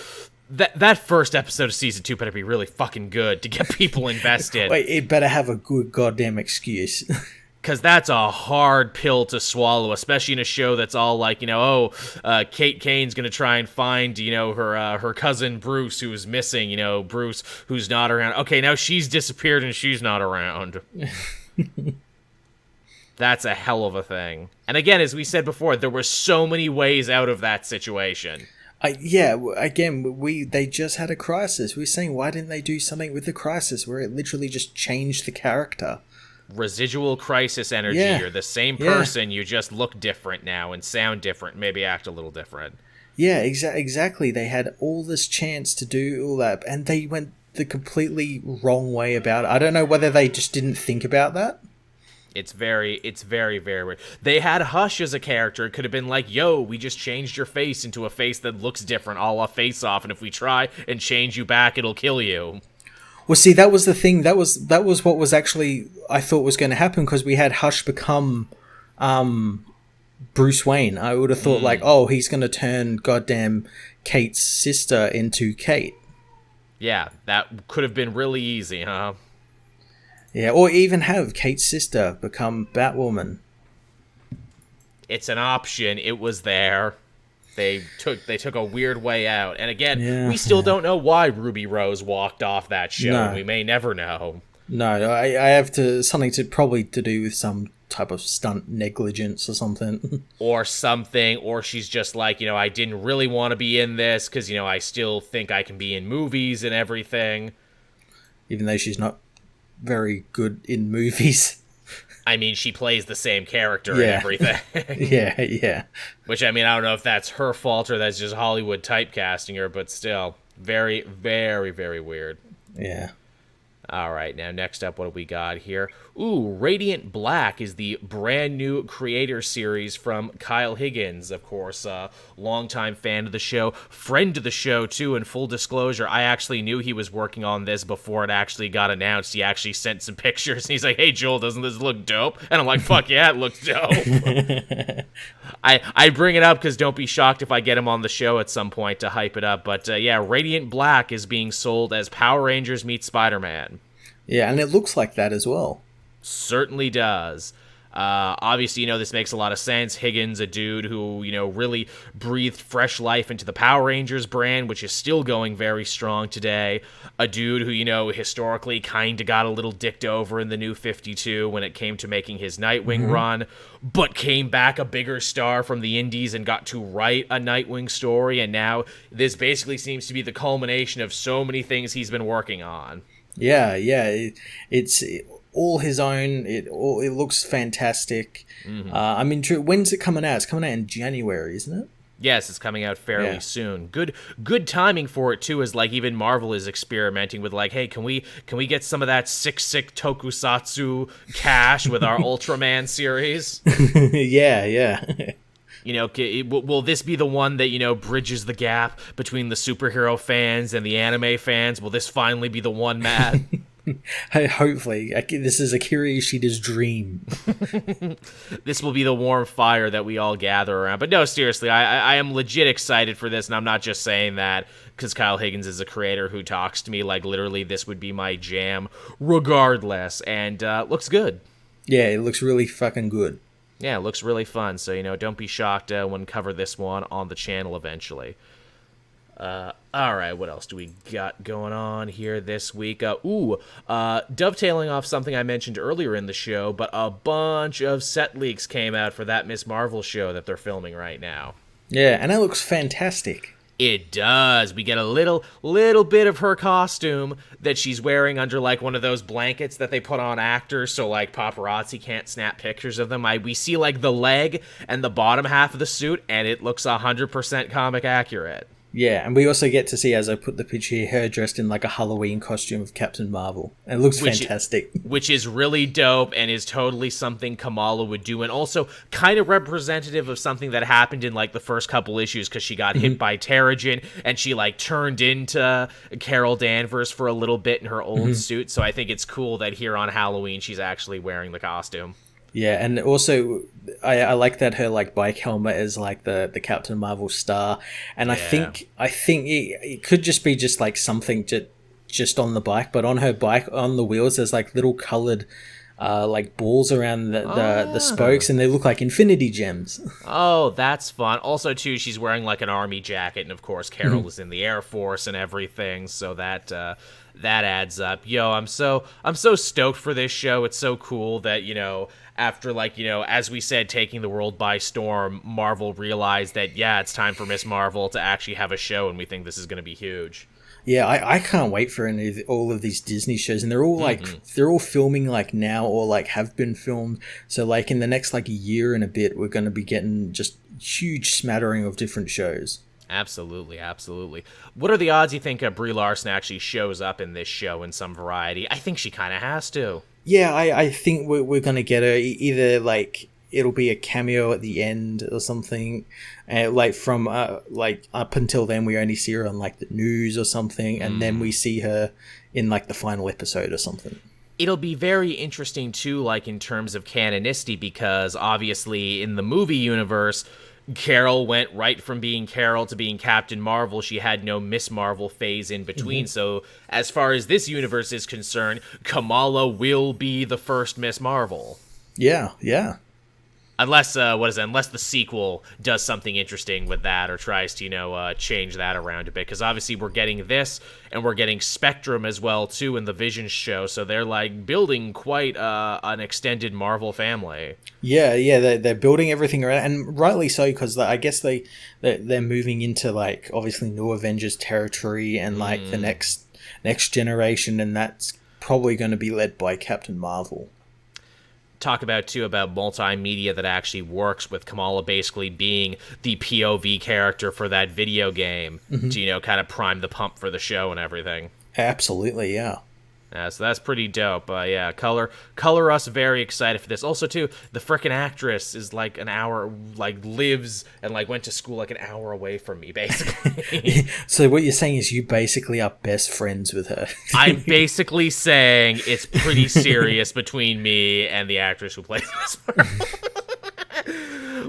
That first episode of season 2 better be really fucking good to get people invested. Wait, it better have a good goddamn excuse. Because that's a hard pill to swallow, especially in a show that's all like, Kate Kane's going to try and find, her cousin Bruce who's missing, Bruce who's not around. Okay, now she's disappeared and she's not around. That's a hell of a thing. And again, as we said before, there were so many ways out of that situation. They just had a crisis. We're saying, why didn't they do something with the crisis where it literally just changed the character? Residual crisis energy. Yeah. You're the same person, you just look different now and sound different, maybe act a little different. Yeah, exactly. They had all this chance to do all that, and they went the completely wrong way about it. I don't know whether they just didn't think about that. It's very, very weird. They had Hush as a character. It could have been like, yo, we just changed your face into a face that looks different, a la Face Off, and if we try and change you back, it'll kill you. Well, see, that was the thing. That was what was actually, I thought was going to happen, because we had Hush become Bruce Wayne. I would have thought, he's going to turn goddamn Kate's sister into Kate. Yeah, that could have been really easy, huh? Yeah, or even have Kate's sister become Batwoman. It's an option. It was there. They took a weird way out. And again, we still don't know why Ruby Rose walked off that show. No. We may never know. No, I have something to do with some type of stunt negligence or something. Or she's just like, I didn't really want to be in this because, I still think I can be in movies and everything. Even though she's not very good in movies. I mean, she plays the same character and everything. Yeah. Which, I don't know if that's her fault or that's just Hollywood typecasting her, but still, very, very, very weird. Yeah. All right, now next up, what do we got here? Ooh, Radiant Black is the brand new creator series from Kyle Higgins, of course, a longtime fan of the show, friend of the show, too, in full disclosure. I actually knew he was working on this before it actually got announced. He actually sent some pictures, and he's like, hey, Joel, doesn't this look dope? And I'm like, fuck yeah, it looks dope. I bring it up because don't be shocked if I get him on the show at some point to hype it up. But Radiant Black is being sold as Power Rangers meets Spider-Man. Yeah, and it looks like that as well. Certainly does. Obviously, this makes a lot of sense. Higgins, a dude who, really breathed fresh life into the Power Rangers brand, which is still going very strong today. A dude who, historically kind of got a little dicked over in the New 52 when it came to making his Nightwing run, but came back a bigger star from the indies and got to write a Nightwing story, and now this basically seems to be the culmination of so many things he's been working on. Yeah, it's all his own. It looks fantastic. When's it coming out? It's coming out in January, isn't it? Yes, it's coming out fairly soon. Good timing for it too, as like even Marvel is experimenting with like, hey, can we get some of that sick tokusatsu cash with our Ultraman series? Yeah. Will this be the one that, bridges the gap between the superhero fans and the anime fans? Will this finally be the one, Matt? Hopefully. This is Akira Yoshida's dream. This will be the warm fire that we all gather around. But no, seriously, I am legit excited for this, and I'm not just saying that because Kyle Higgins is a creator who talks to me like literally this would be my jam regardless, and looks good. Yeah, it looks really fucking good. Yeah, it looks really fun, so, don't be shocked when we cover this one on the channel eventually. Alright, what else do we got going on here this week? Dovetailing off something I mentioned earlier in the show, but a bunch of set leaks came out for that Ms.Marvel show that they're filming right now. Yeah, and it looks fantastic. It does. We get a little bit of her costume that she's wearing under like one of those blankets that they put on actors so like paparazzi can't snap pictures of them. We see like the leg and the bottom half of the suit, and it looks 100% comic accurate. Yeah, and we also get to see, as I put the picture here, her dressed in like a Halloween costume of Captain Marvel. And it looks fantastic. Which is really dope and is totally something Kamala would do, and also kind of representative of something that happened in like the first couple issues, because she got hit by Terrigen and she like turned into Carol Danvers for a little bit in her old suit. So I think it's cool that here on Halloween she's actually wearing the costume. Yeah, and also I like that her like bike helmet is like the Captain Marvel star, and Yeah. I think it could just be just like something just on the bike, but on her bike on the wheels there's like little colored like balls around the Ah. spokes, and they look like infinity gems. Oh, that's fun. Also, too, she's wearing like an army jacket, and of course, Carol is in the Air Force and everything, so that adds up. Yo, I'm so stoked for this show. It's so cool that after as we said, taking the world by storm, Marvel realized that it's time for Ms.Marvel to actually have a show, and we think this is going to be huge. Yeah, I can't wait for all of these Disney shows, and they're all they're all filming like now or like have been filmed. So like in the next like year and a bit, we're going to be getting just huge smattering of different shows. Absolutely, absolutely. What are the odds you think Brie Larson actually shows up in this show in some variety? I think she kind of has to. Yeah, I think we're going to get her either like it'll be a cameo at the end or something, like from like up until then we only see her on like the news or something, and then we see her in like the final episode or something. It'll be very interesting too, like in terms of canonicity, because obviously in the movie universe, Carol went right from being Carol to being Captain Marvel. She had no Miss Marvel phase in between. So as far as this universe is concerned, Kamala will be the first Miss Marvel. Yeah, yeah. Unless, unless the sequel does something interesting with that or tries to, change that around a bit. Because obviously we're getting this, and we're getting Spectrum as well, too, in the Vision show. So they're, like, building quite an extended Marvel family. Yeah, yeah, they're building everything around, and rightly so, because I guess they're moving into, like, obviously New Avengers territory and, like, the next generation, and that's probably going to be led by Captain Marvel. Talk about multimedia that actually works, with Kamala basically being the POV character for that video game to kind of prime the pump for the show and everything. Absolutely, yeah. So that's pretty dope. Yeah, color us very excited for this. Also, too, the frickin' actress is like an hour, like lives and like went to school like an hour away from me, basically. So what you're saying is you basically are best friends with her. I'm basically saying it's pretty serious between me and the actress who plays this part.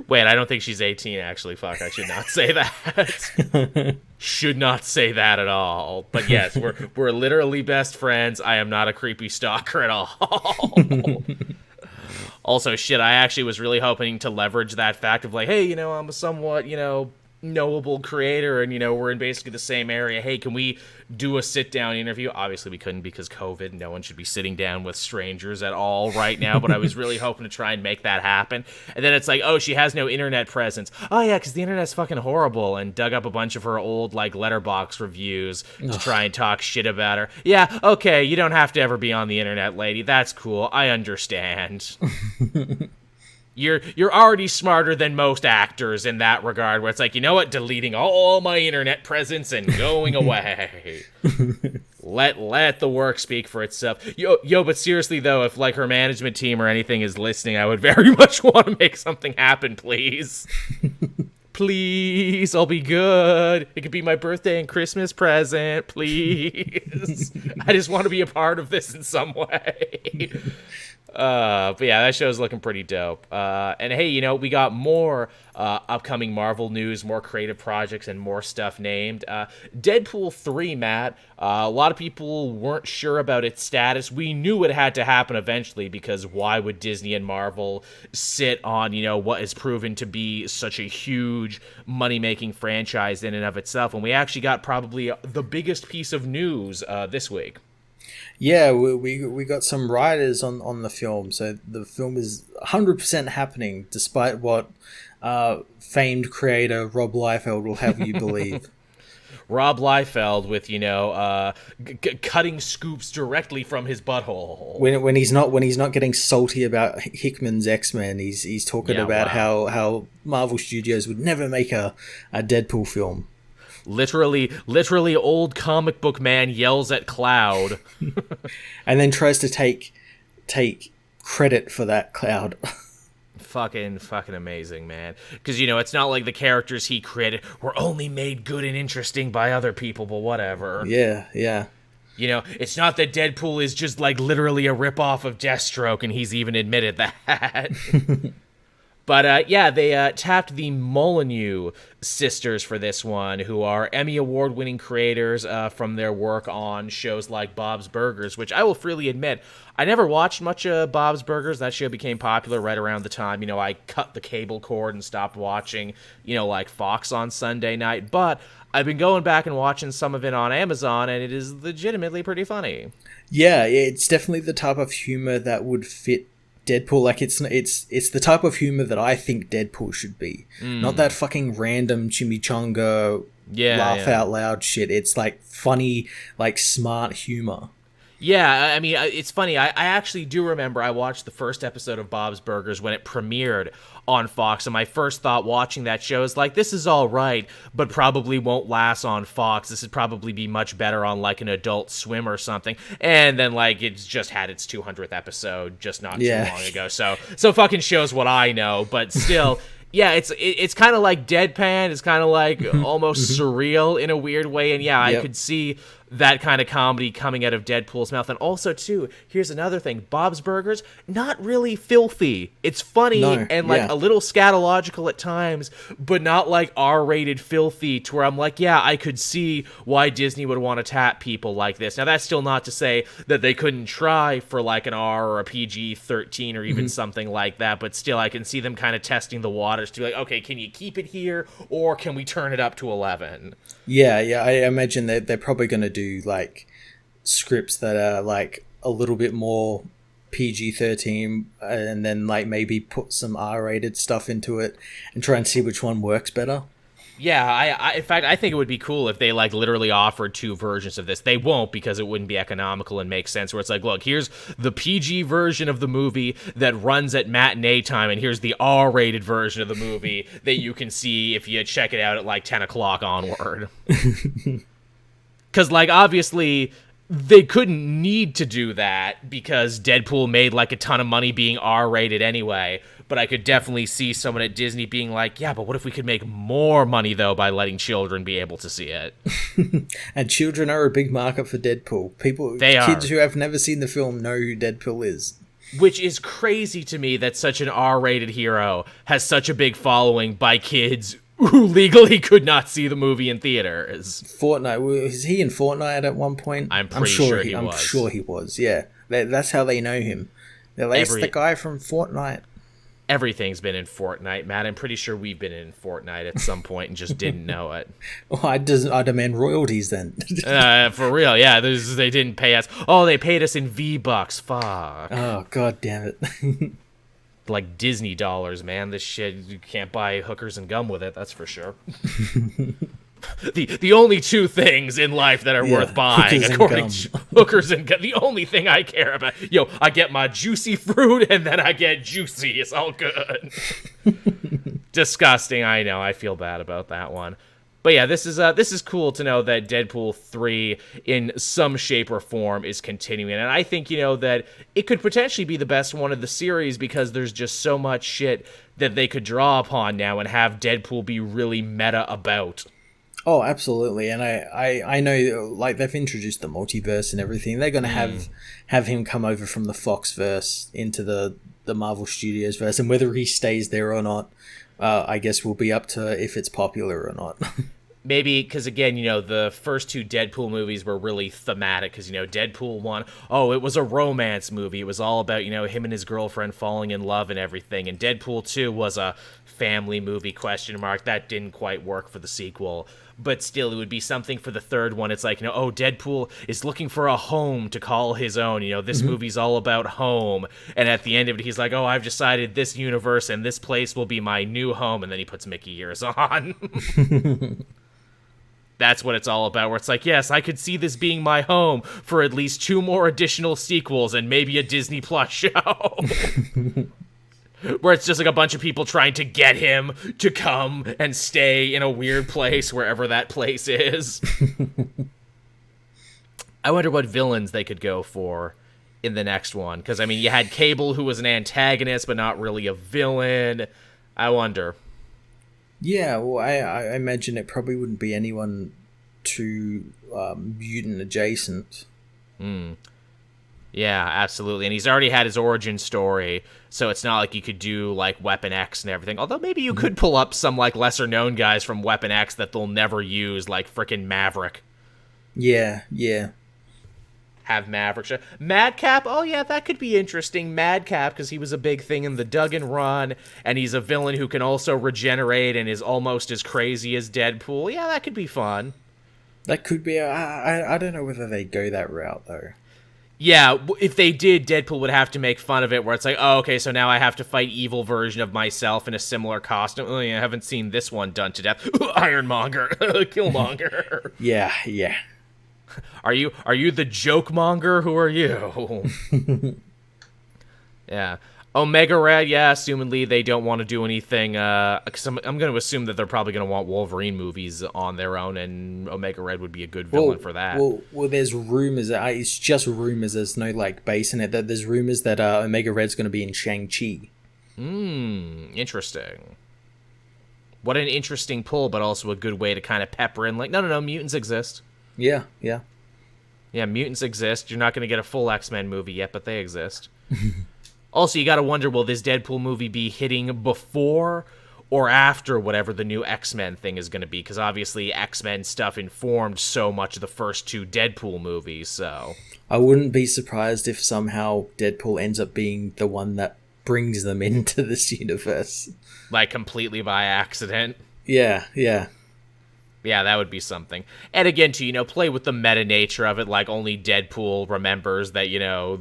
Wait, I don't think she's 18, actually. Fuck, I should not say that. Should not say that at all. But yes, we're literally best friends. I am not a creepy stalker at all. Also, shit, I actually was really hoping to leverage that fact of like, hey, I'm a somewhat, knowable creator, and we're in basically the same area. Hey, can we do a sit-down interview? Obviously we couldn't, because COVID. No one should be sitting down with strangers at all right now, but I was really hoping to try and make that happen. And then it's like, oh, she has no internet presence. Oh yeah, because the internet's fucking horrible, and dug up a bunch of her old like Letterboxd reviews to try and talk shit about her. Yeah, okay, you don't have to ever be on the internet, lady. That's cool. I understand. You're already smarter than most actors in that regard, where it's like, you know what, deleting all my internet presence and going away. Let the work speak for itself. Yo, but seriously though, if like her management team or anything is listening, I would very much want to make something happen, please. Please, I'll be good. It could be my birthday and Christmas present, please. I just want to be a part of this in some way. But yeah, that show's looking pretty dope. And hey, we got more upcoming Marvel news, more creative projects, and more stuff named. Deadpool 3, Matt. A lot of people weren't sure about its status. We knew it had to happen eventually, because why would Disney and Marvel sit on, what is proven to be such a huge money-making franchise in and of itself? And we actually got probably the biggest piece of news this week. Yeah, we got some writers on the film, so the film is 100% happening, despite what famed creator Rob Liefeld will have you believe. Rob Liefeld with cutting scoops directly from his butthole. When he's not getting salty about Hickman's X-Men, he's talking about how Marvel Studios would never make a Deadpool film. Literally old comic book man yells at Cloud. And then tries to take credit for that, Cloud. Fucking amazing, man. Because, it's not like the characters he created were only made good and interesting by other people, but whatever. Yeah. You know, it's not that Deadpool is just like literally a ripoff of Deathstroke, and he's even admitted that. But yeah, they tapped the Molyneux sisters for this one, who are Emmy Award-winning creators from their work on shows like Bob's Burgers, which I will freely admit, I never watched much of Bob's Burgers. That show became popular right around the time, you know, I cut the cable cord and stopped watching, you know, like Fox on Sunday night. But I've been going back and watching some of it on Amazon, and it is legitimately pretty funny. Yeah, it's definitely the type of humor that would fit Deadpool. Like, it's the type of humor that I think Deadpool should be. Not that fucking random chimichanga laugh out loud shit. It's like funny, like smart humor. Yeah, I mean, it's funny. I actually do remember I watched the first episode of Bob's Burgers when it premiered on Fox, and my first thought watching that show is like, this is all right, but probably won't last on Fox. This would probably be much better on like an Adult Swim or something. And then like it's just had its 200th episode just not too long ago. So fucking shows what I know, but still. Yeah, it's kind of like deadpan. It's kind of like almost surreal in a weird way. And yeah, I could see that kind of comedy coming out of Deadpool's mouth. And also, too, here's another thing. Bob's Burgers, not really filthy. It's funny and like a little scatological at times, but not like R-rated filthy to where I'm like, yeah, I could see why Disney would want to tap people like this. Now, that's still not to say that they couldn't try for like an R or a PG-13 or even something like that, but still, I can see them kind of testing the waters to be like, okay, can you keep it here or can we turn it up to 11? Yeah, I imagine that they're probably going to do like scripts that are like a little bit more PG-13 and then like maybe put some R-rated stuff into it and try and see which one works better. Yeah, I in fact, I think it would be cool if they like literally offered two versions of this. They won't because it wouldn't be economical and make sense. Where it's like, look, here's the PG version of the movie that runs at matinee time, and here's the R-rated version of the movie that you can see if you check it out at like 10 o'clock onward. Because like obviously they couldn't need to do that because Deadpool made like a ton of money being R-rated anyway. But I could definitely see someone at Disney being like, yeah, but what if we could make more money, though, by letting children be able to see it? And children are a big market for Deadpool. Kids who have never seen the film know who Deadpool is. Which is crazy to me that such an R-rated hero has such a big following by kids who legally could not see the movie in theaters. Fortnite, was he in Fortnite at one point? I'm sure he was. I'm sure he was, yeah. That's how they know him. They're like, it's the guy from Fortnite. Everything's been in Fortnite, Matt. I'm pretty sure we've been in Fortnite at some point and just didn't know it. Well, I demand royalties then. For real, yeah. They didn't pay us. Oh, they paid us in V-Bucks. Fuck. Oh, god damn it. Like Disney dollars, man. This shit, you can't buy hookers and gum with it, that's for sure. The only two things in life that are worth buying, according to hookers and gum. The only thing I care about. Yo, I get my juicy fruit and then I get juicy. It's all good. Disgusting, I know. I feel bad about that one. But yeah, this is cool to know that Deadpool 3 in some shape or form is continuing. And I think, that it could potentially be the best one of the series because there's just so much shit that they could draw upon now and have Deadpool be really meta about. Oh, absolutely. And I know, like, they've introduced the multiverse and everything. They're going to have him come over from the Fox verse into the Marvel Studios verse. And whether he stays there or not, I guess will be up to if it's popular or not. Maybe, because again, the first two Deadpool movies were really thematic, because, Deadpool 1, it was a romance movie. It was all about, him and his girlfriend falling in love and everything. And Deadpool 2 was a family movie, ? That didn't quite work for the sequel. But still, it would be something for the third one. It's like, Deadpool is looking for a home to call his own. This movie's all about home. And at the end of it, he's like, I've decided this universe and this place will be my new home. And then he puts Mickey ears on. That's what it's all about, where it's like, yes, I could see this being my home for at least 2 more additional sequels and maybe a Disney Plus show. Where it's just like a bunch of people trying to get him to come and stay in a weird place wherever that place is. I wonder what villains they could go for in the next one. Because, you had Cable, who was an antagonist, but not really a villain. I wonder. Yeah, well, I imagine it probably wouldn't be anyone too mutant adjacent. Yeah, absolutely. And he's already had his origin story, so it's not like you could do, like, Weapon X and everything. Although maybe you could pull up some, like, lesser-known guys from Weapon X that they'll never use, like frickin' Maverick. Yeah. Have Maverick show. Madcap, oh yeah, that could be interesting. Madcap, because he was a big thing in the Duggan run, and he's a villain who can also regenerate and is almost as crazy as Deadpool. Yeah, that could be fun. That could be... I don't know whether they go that route, though. Yeah, if they did, Deadpool would have to make fun of it, where it's like, oh, okay, so now I have to fight evil version of myself in a similar costume. Oh, yeah, I haven't seen this one done to death. Ironmonger, Killmonger. Yeah. Are you the joke monger? Who are you? Yeah. Omega Red, yeah, assumedly they don't want to do anything, because I'm going to assume that they're probably going to want Wolverine movies on their own, and Omega Red would be a good villain for that. Well, there's rumors, it's just rumors, there's no, like, base in it, that there's rumors that Omega Red's going to be in Shang-Chi. Interesting. What an interesting pull, but also a good way to kind of pepper in, like, no, mutants exist. Yeah. Yeah, mutants exist. You're not going to get a full X-Men movie yet, but they exist. Also, you got to wonder, will this Deadpool movie be hitting before or after whatever the new X-Men thing is going to be? Because obviously X-Men stuff informed so much of the first two Deadpool movies, so... I wouldn't be surprised if somehow Deadpool ends up being the one that brings them into this universe. Like, completely by accident. Yeah. Yeah, that would be something. And again, to, play with the meta nature of it, like only Deadpool remembers that,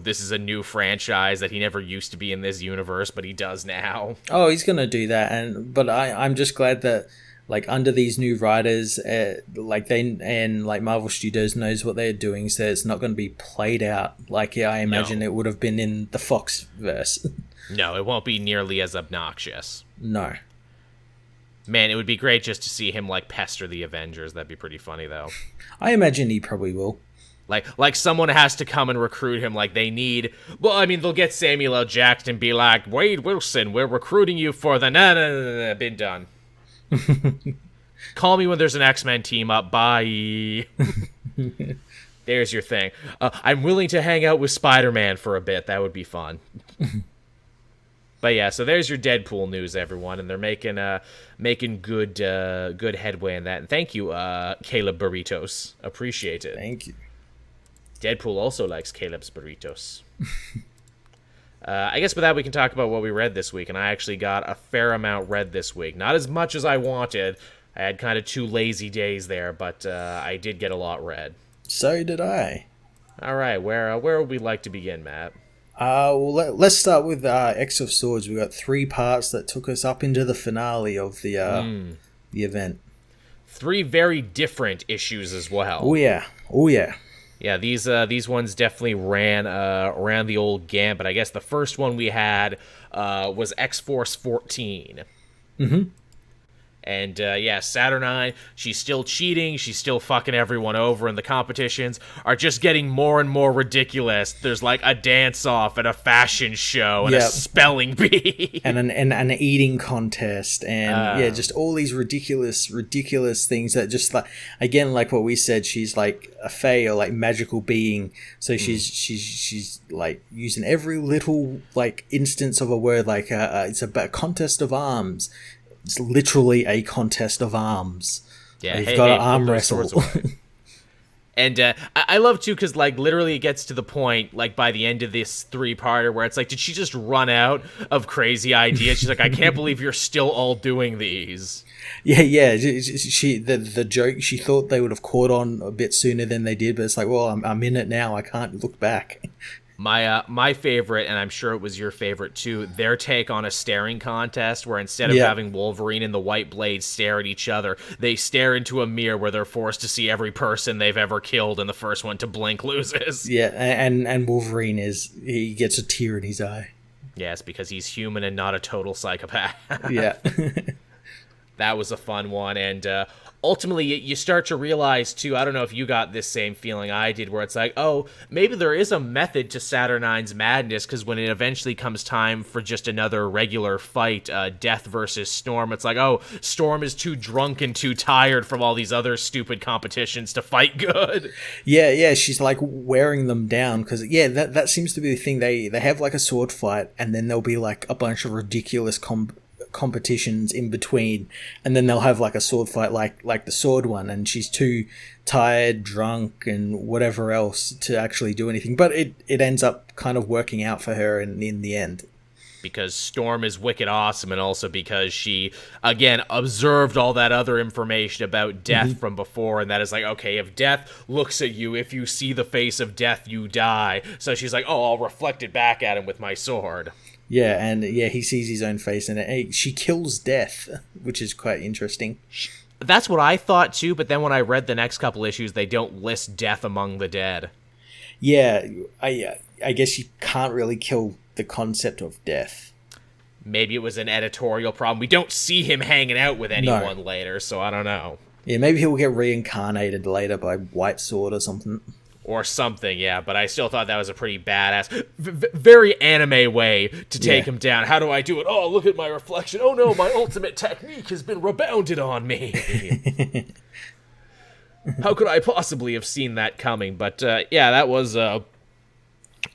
this is a new franchise, that he never used to be in this universe, but he does now. Oh, he's going to do that. But I'm just glad that, like, under these new writers, Marvel Studios knows what they're doing, so it's not going to be played out like I imagine it would have been in the Fox verse. No, it won't be nearly as obnoxious. No. Man, it would be great just to see him, like, pester the Avengers. That'd be pretty funny, though. I imagine he probably will. Like someone has to come and recruit him, like they need... Well, I mean, they'll get Samuel L. Jackson and be like, Wade Wilson, we're recruiting you for the... No, been done. Call me when there's an X-Men team up. Bye. There's your thing. I'm willing to hang out with Spider-Man for a bit. That would be fun. But yeah, so there's your Deadpool news, everyone, and they're making good headway in that. And thank you, Caleb Burritos. Appreciate it. Thank you. Deadpool also likes Caleb's Burritos. I guess with that, we can talk about what we read this week, and I actually got a fair amount read this week. Not as much as I wanted. I had kind of 2 lazy days there, but I did get a lot read. So did I. All right, where would we like to begin, Matt? Let's start with X of Swords. We got 3 parts that took us up into the finale of the event. 3 very different issues as well. Oh yeah. Yeah, these ones definitely ran the old gambit. I guess the first one we had was X-Force 14. Mm-hmm. And, Saturnine, she's still cheating, she's still fucking everyone over, and the competitions are just getting more and more ridiculous. There's, like, a dance-off and a fashion show and a spelling bee. and an eating contest, and, just all these ridiculous things that just, like, again, like what we said, she's, like, a fae or, like, magical being, so she's like, using every little, like, instance of a word, like, it's a contest of arms. It's literally a contest of arms. Yeah, you've got to arm wrestle. And I love, too, because, like, literally it gets to the point, like, by the end of this 3-parter where it's like, did she just run out of crazy ideas? She's like, I can't believe you're still all doing these. Yeah. The joke, she thought they would have caught on a bit sooner than they did, but it's like, well, I'm in it now. I can't look back. My favorite, and I'm sure it was your favorite too, their take on a staring contest where instead of having Wolverine and the White Blade stare at each other, they stare into a mirror where they're forced to see every person they've ever killed, and the first one to blink loses. Yeah, and Wolverine he gets a tear in his eye. Yes, because he's human and not a total psychopath. Yeah. That was a fun one, and ultimately you start to realize, too, I don't know if you got this same feeling I did, where it's like, oh, maybe there is a method to Saturnine's madness, because when it eventually comes time for just another regular fight, Death versus Storm, it's like, oh, Storm is too drunk and too tired from all these other stupid competitions to fight good. Yeah, she's like wearing them down, because, that seems to be the thing. They have like a sword fight, and then there'll be like a bunch of ridiculous competitions in between, and then they'll have like a sword fight like the sword one, and she's too tired, drunk, and whatever else to actually do anything, but it ends up kind of working out for her in the end. Because Storm is wicked awesome, and also because she, again, observed all that other information about Death from before, and that is like, okay, if Death looks at you, if you see the face of Death, you die. So she's like, oh, I'll reflect it back at him with my sword. Yeah, and he sees his own face, and she kills Death, which is quite interesting. That's what I thought too, but then when I read the next couple issues, they don't list Death among the dead. Yeah, I guess you can't really kill the concept of Death. Maybe it was an editorial problem. We don't see him hanging out with anyone later, so I don't know. Yeah, maybe he'll get reincarnated later by White Sword or something. Or something, yeah, but I still thought that was a pretty badass, very anime way to take him down. How do I do it? Oh, look at my reflection. Oh no, my ultimate technique has been rebounded on me. How could I possibly have seen that coming? But that was,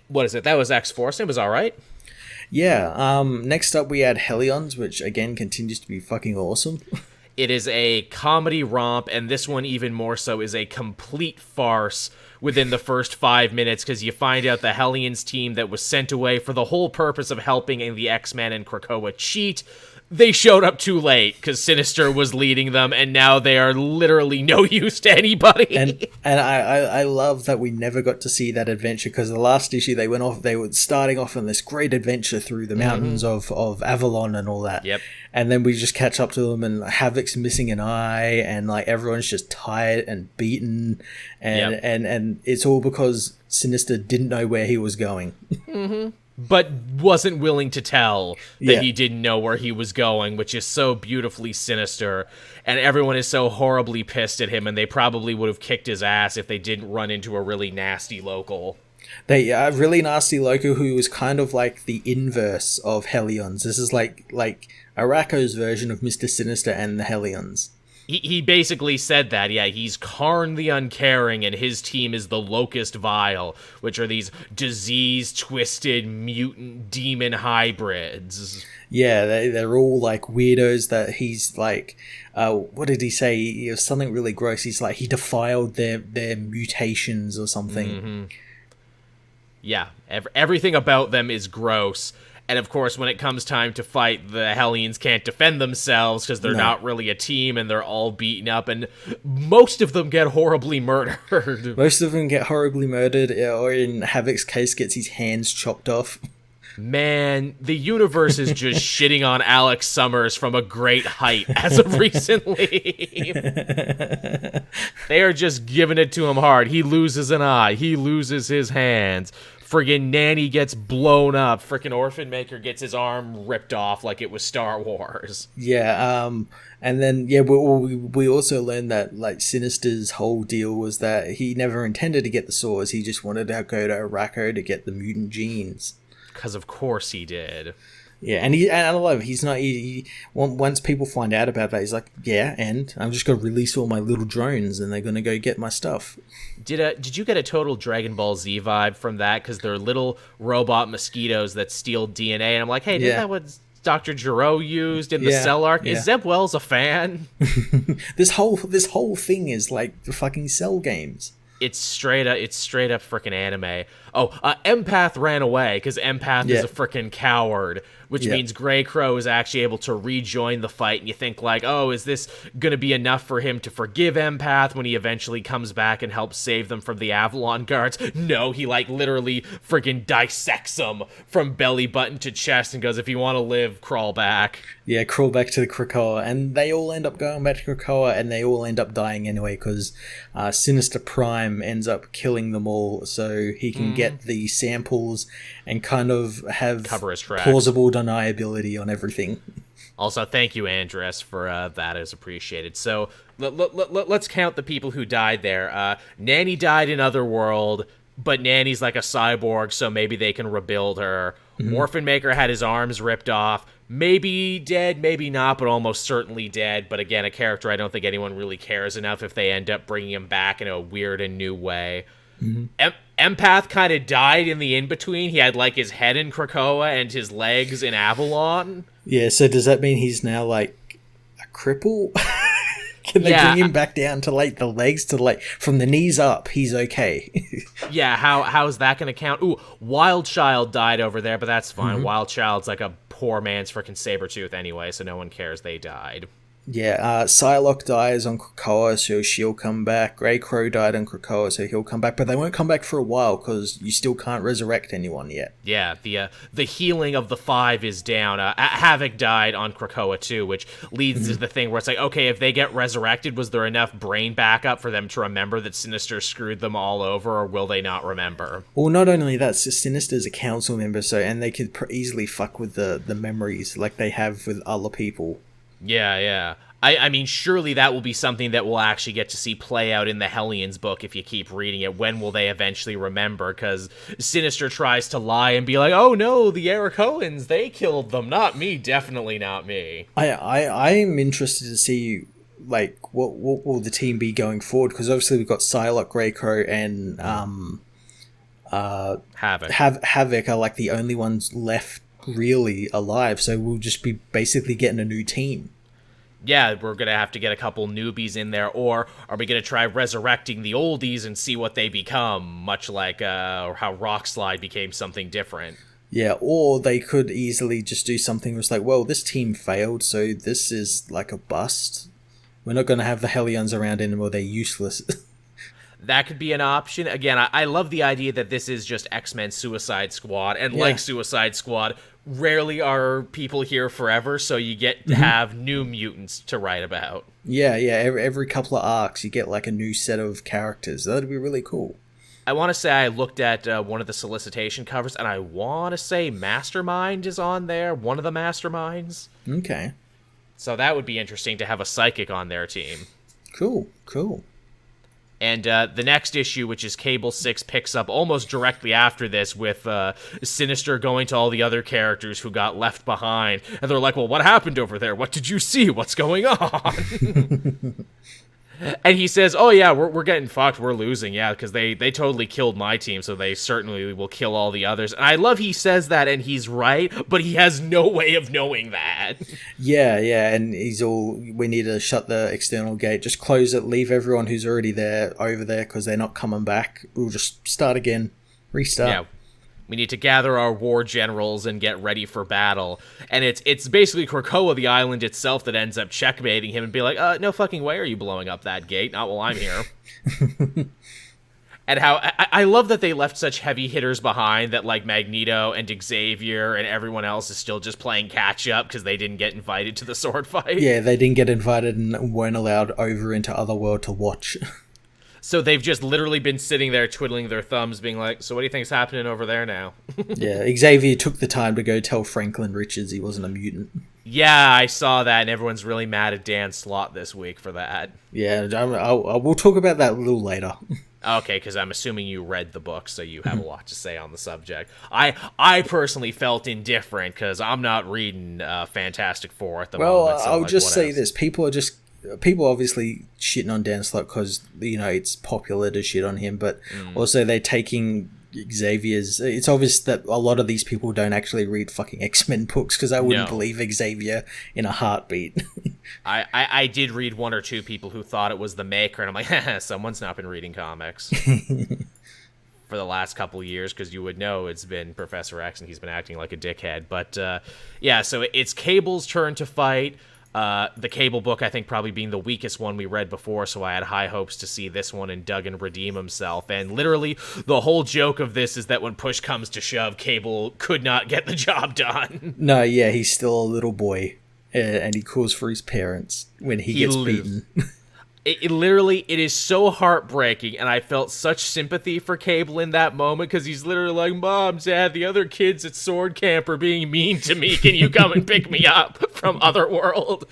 what is it? That was X-Force. It was alright. Yeah, next up we had Hellions, which again continues to be fucking awesome. It is a comedy romp, and this one even more so is a complete farce within the first 5 minutes, because you find out the Hellions team that was sent away for the whole purpose of helping the X-Men and Krakoa cheat, they showed up too late because Sinister was leading them, and now they are literally no use to anybody. And I love that we never got to see that adventure, because the last issue they were starting off on this great adventure through the mountains of Avalon and all that. Yep. And then we just catch up to them, and Havoc's missing an eye, and like everyone's just tired and beaten, and it's all because Sinister didn't know where he was going. But wasn't willing to tell that he didn't know where he was going, which is so beautifully Sinister. And everyone is so horribly pissed at him, and they probably would have kicked his ass if they didn't run into a really nasty local. They are really nasty local who is kind of like the inverse of Hellions. This is like Arako's version of Mr. Sinister and the Hellions. He basically said that, he's Karn the Uncaring, and his team is the Locust Vile, which are these disease-twisted, mutant demon hybrids. Yeah, they're all, like, weirdos that he's, like... what did he say? It was something really gross. He's like, he defiled their mutations or something. Yeah, everything about them is gross. And of course, when it comes time to fight, the Hellions can't defend themselves because they're not really a team, and they're all beaten up, and most of them get horribly murdered. Most of them get horribly murdered, or in Havoc's case, gets his hands chopped off. Man, the universe is just shitting on Alex Summers from a great height as of recently. They are just giving it to him hard. He loses an eye. He loses his hands. Friggin' Nanny gets blown up. Frickin' Orphan Maker gets his arm ripped off like it was Star Wars. Yeah, and then, we also learned that, like, Sinister's whole deal was that he never intended to get the swords. He just wanted to go to Arako to get the mutant genes. Because of course he did. Yeah, and I love he's not. Once people find out about that, he's like, yeah, and I'm just gonna release all my little drones, and they're gonna go get my stuff. Did you get a total Dragon Ball Z vibe from that? Because they're little robot mosquitoes that steal DNA, and I'm like, hey, didn't that what Dr. Giro used in the Cell arc? Is Zeb Wells a fan? This whole thing is like the fucking Cell games. It's straight up freaking anime. Oh, Empath ran away because Empath is a freaking coward, which means Grey Crow is actually able to rejoin the fight, and you think like, oh, is this gonna be enough for him to forgive Empath when he eventually comes back and helps save them from the Avalon guards? No, he like literally freaking dissects them from belly button to chest and goes, if you want to live, crawl back. Yeah, crawl back to the Krakoa, and they all end up going back to Krakoa, and they all end up dying anyway because Sinister Prime ends up killing them all, so he can get the samples and kind of have cover his tracks. Plausible deniability on everything. Also, thank you, Andres, for that is appreciated. So let's count the people who died there. Nanny died in Otherworld, but Nanny's like a cyborg, so maybe they can rebuild her. Orphan Maker had his arms ripped off. Maybe dead, maybe not, but almost certainly dead. But again, a character I don't think anyone really cares enough if they end up bringing him back in a weird and new way. Empath kind of died in the in-between. He had like his head in Krakoa and his legs in Avalon. Yeah, so does that mean he's now like a cripple? Can they bring him back down to like the legs to like from the knees up? He's okay. Yeah, how's that going to count? Ooh, Wild Child died over there, but that's fine. Wild Child's like a poor man's frickin' Sabretooth anyway, so no one cares they died. Yeah, Psylocke dies on Krakoa, so she'll come back. Grey Crow died on Krakoa, so he'll come back. But they won't come back for a while, because you still can't resurrect anyone yet. Yeah, the healing of the 5 is down. Havoc died on Krakoa, too, which leads to the thing where it's like, okay, if they get resurrected, was there enough brain backup for them to remember that Sinister screwed them all over, or will they not remember? Well, not only that, Sinister's a council member, so and they could easily fuck with the memories like they have with other people. Yeah. I mean, surely that will be something that we'll actually get to see play out in the Hellions book if you keep reading it. When will they eventually remember? Because Sinister tries to lie and be like, oh no, the Ericoans, they killed them, not me, definitely not me. I'm interested to see, like, what will the team be going forward? Because obviously we've got Psylocke, Grey Crow, and Havoc. Havoc are like the only ones left really alive, so we'll just be basically getting a new team. Yeah, we're going to have to get a couple newbies in there, or are we going to try resurrecting the oldies and see what they become, much like how Rockslide became something different? Yeah, or they could easily just do something that's like, well, this team failed, so this is like a bust. We're not going to have the Hellions around anymore, they're useless. That could be an option. Again, I love the idea that this is just X-Men Suicide Squad, and like Suicide Squad, rarely are people here forever, so you get to have new mutants to write about. Yeah, every couple of arcs you get like a new set of characters. That'd be really cool. I want to say I looked at one of the solicitation covers, and I want to say Mastermind is on there, one of the Masterminds. Okay. So that would be interesting to have a Psychic on their team. Cool. And the next issue, which is Cable 6, picks up almost directly after this with Sinister going to all the other characters who got left behind. And they're like, well, what happened over there? What did you see? What's going on? And he says, oh, yeah, we're getting fucked. We're losing, yeah, because they totally killed my team, so they certainly will kill all the others. And I love he says that, and he's right, but he has no way of knowing that. Yeah, and he's all, we need to shut the external gate, just close it, leave everyone who's already there over there, because they're not coming back. We'll just start again, restart. Yeah. We need to gather our war generals and get ready for battle. And it's basically Krakoa, the island itself, that ends up checkmating him and be like, no fucking way are you blowing up that gate, not while I'm here. And how I love that they left such heavy hitters behind that like Magneto and Xavier and everyone else is still just playing catch up because they didn't get invited to the sword fight. Yeah, they didn't get invited and weren't allowed over into Otherworld to watch. So they've just literally been sitting there twiddling their thumbs, being like, so what do you think's happening over there now? Yeah, Xavier took the time to go tell Franklin Richards he wasn't a mutant. Yeah, I saw that, and everyone's really mad at Dan Slott this week for that. Yeah, we'll talk about that a little later. Okay, because I'm assuming you read the book, so you have a lot to say on the subject. I personally felt indifferent, because I'm not reading Fantastic Four at the moment. Well, I'll just say this. People obviously shitting on Dan Slott because, it's popular to shit on him, but also they're taking Xavier's... It's obvious that a lot of these people don't actually read fucking X-Men books because I wouldn't believe Xavier in a heartbeat. I did read one or two people who thought it was the Maker, and I'm like, someone's not been reading comics for the last couple of years, because you would know it's been Professor X and he's been acting like a dickhead. But yeah, so it's Cable's turn to fight. The Cable book, I think, probably being the weakest one we read before, so I had high hopes to see this one and Duggan redeem himself. And literally, the whole joke of this is that when push comes to shove, Cable could not get the job done. No, yeah, he's still a little boy, and he calls for his parents when he gets beaten. It literally, it is so heartbreaking, and I felt such sympathy for Cable in that moment, because he's literally like, Mom, Dad, the other kids at Sword Camp are being mean to me. Can you come and pick me up from Otherworld.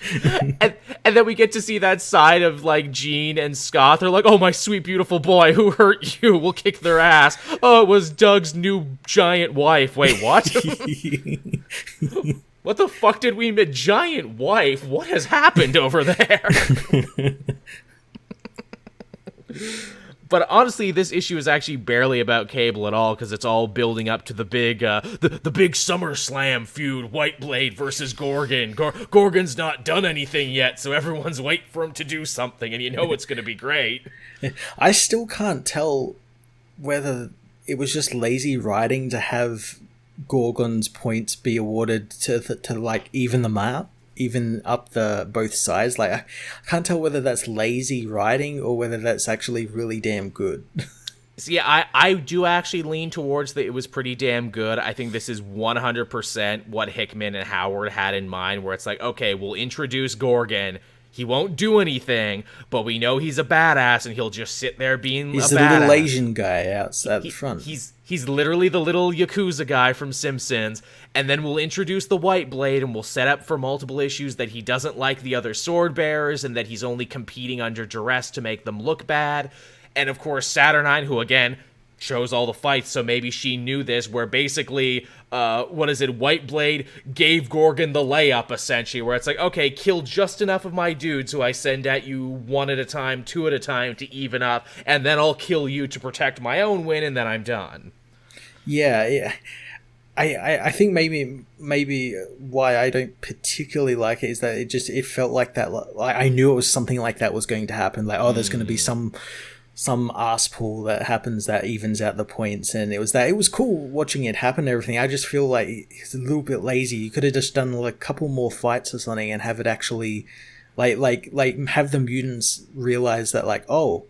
And then we get to see that side of, like, Jean and Scott. They're like, oh, my sweet, beautiful boy, who hurt you? We'll kick their ass. Oh, it was Doug's new giant wife. Wait, what? What the fuck did we mean? Giant wife? What has happened over there? But honestly, this issue is actually barely about Cable at all, because it's all building up to the big the big SummerSlam feud, White Blade versus Gorgon. Gorgon's not done anything yet, so everyone's waiting for him to do something, and you know it's going to be great. I still can't tell whether it was just lazy writing to have Gorgon's points be awarded to like even them out. Even up the both sides. Like, I can't tell whether that's lazy writing or whether that's actually really damn good. See, I do actually lean towards that it was pretty damn good. I think this is 100% what Hickman and Howard had in mind, where it's like, okay, we'll introduce Gorgon. He won't do anything, but we know he's a badass, and he'll just sit there being he's a badass. He's the little Asian guy out at the front. He's literally the little Yakuza guy from Simpsons, and then we'll introduce the White Blade, and we'll set up for multiple issues that he doesn't like the other sword bearers, and that he's only competing under duress to make them look bad. And of course, Saturnine, who again shows all the fights, so maybe she knew this, where basically, White Blade gave Gorgon the layup, essentially, where it's like, okay, kill just enough of my dudes who I send at you one at a time, two at a time to even up, and then I'll kill you to protect my own win, and then I'm done. Yeah. I think maybe why I don't particularly like it is that it felt like that, like I knew it was something like that was going to happen, like, oh, there's going to be some ass pull that happens that evens out the points, and it was cool watching it happen and everything. I just feel like it's a little bit lazy. You could have just done like a couple more fights or something and have it actually like have the mutants realize that, like, oh,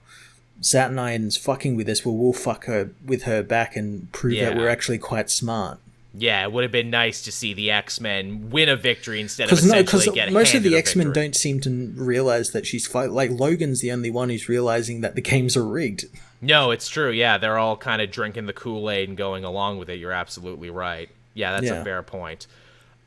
Saturnine's fucking with us, well, we'll fuck her with her back and prove that we're actually quite smart. Yeah, it would have been nice to see the X-Men win a victory instead of essentially get most of the handed a X-Men victory. don't seem to realize that she's like, Logan's the only one who's realizing that the games are rigged. No, it's true. Yeah, they're all kind of drinking the Kool-Aid and going along with it. You're absolutely right. Yeah, that's a fair point.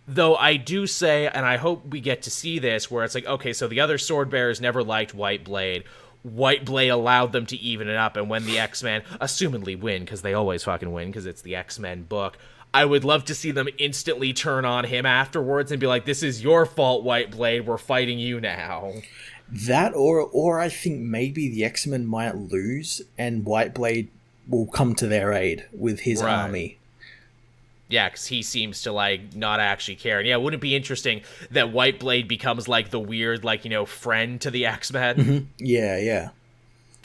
Though I do say, and I hope we get to see this, where it's like, okay, so the other sword bearers never liked White Blade. White Blade allowed them to even it up, and when the X-Men assumedly win, because they always fucking win, because it's the X-Men book, I would love to see them instantly turn on him afterwards and be like, this is your fault, White Blade, we're fighting you now. That, or I think maybe the X-Men might lose, and White Blade will come to their aid with his army. Yeah, because he seems to, like, not actually care. And yeah, wouldn't it be interesting that White Blade becomes, like, the weird, like, you know, friend to the X-Men? Mm-hmm. Yeah.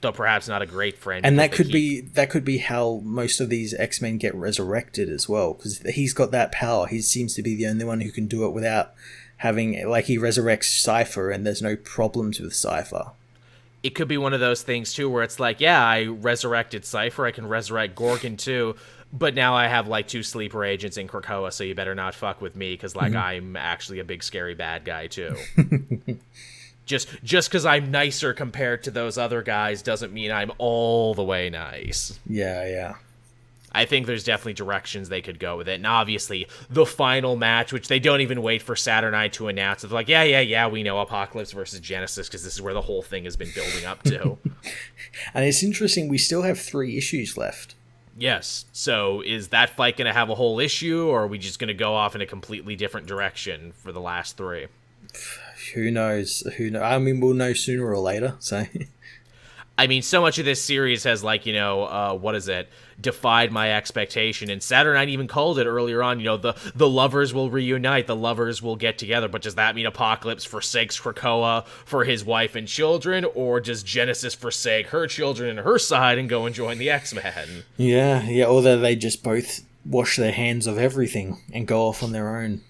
Though perhaps not a great friend. And that could be how most of these X-Men get resurrected as well, because he's got that power. He seems to be the only one who can do it without having, like, he resurrects Cypher, and there's no problems with Cypher. It could be one of those things, too, where it's like, yeah, I resurrected Cypher, I can resurrect Gorgon, too, but now I have, like, 2 sleeper agents in Krakoa, so you better not fuck with me, because, like, I'm actually a big, scary bad guy, too. Just because I'm nicer compared to those other guys doesn't mean I'm all the way nice. Yeah. I think there's definitely directions they could go with it. And obviously, the final match, which they don't even wait for Saturnine to announce. It's like, yeah, we know Apocalypse versus Genesis, because this is where the whole thing has been building up to. And it's interesting, we still have 3 issues left. Yes. So is that fight going to have a whole issue, or are we just going to go off in a completely different direction for the last 3? Who knows? I mean, we'll know sooner or later, so... I mean, so much of this series has, like, defied my expectation. And Saturnine even called it earlier on, the lovers will reunite, the lovers will get together. But does that mean Apocalypse forsakes Krakoa for his wife and children? Or does Genesis forsake her children and her side and go and join the X-Men? Yeah, or they just both wash their hands of everything and go off on their own.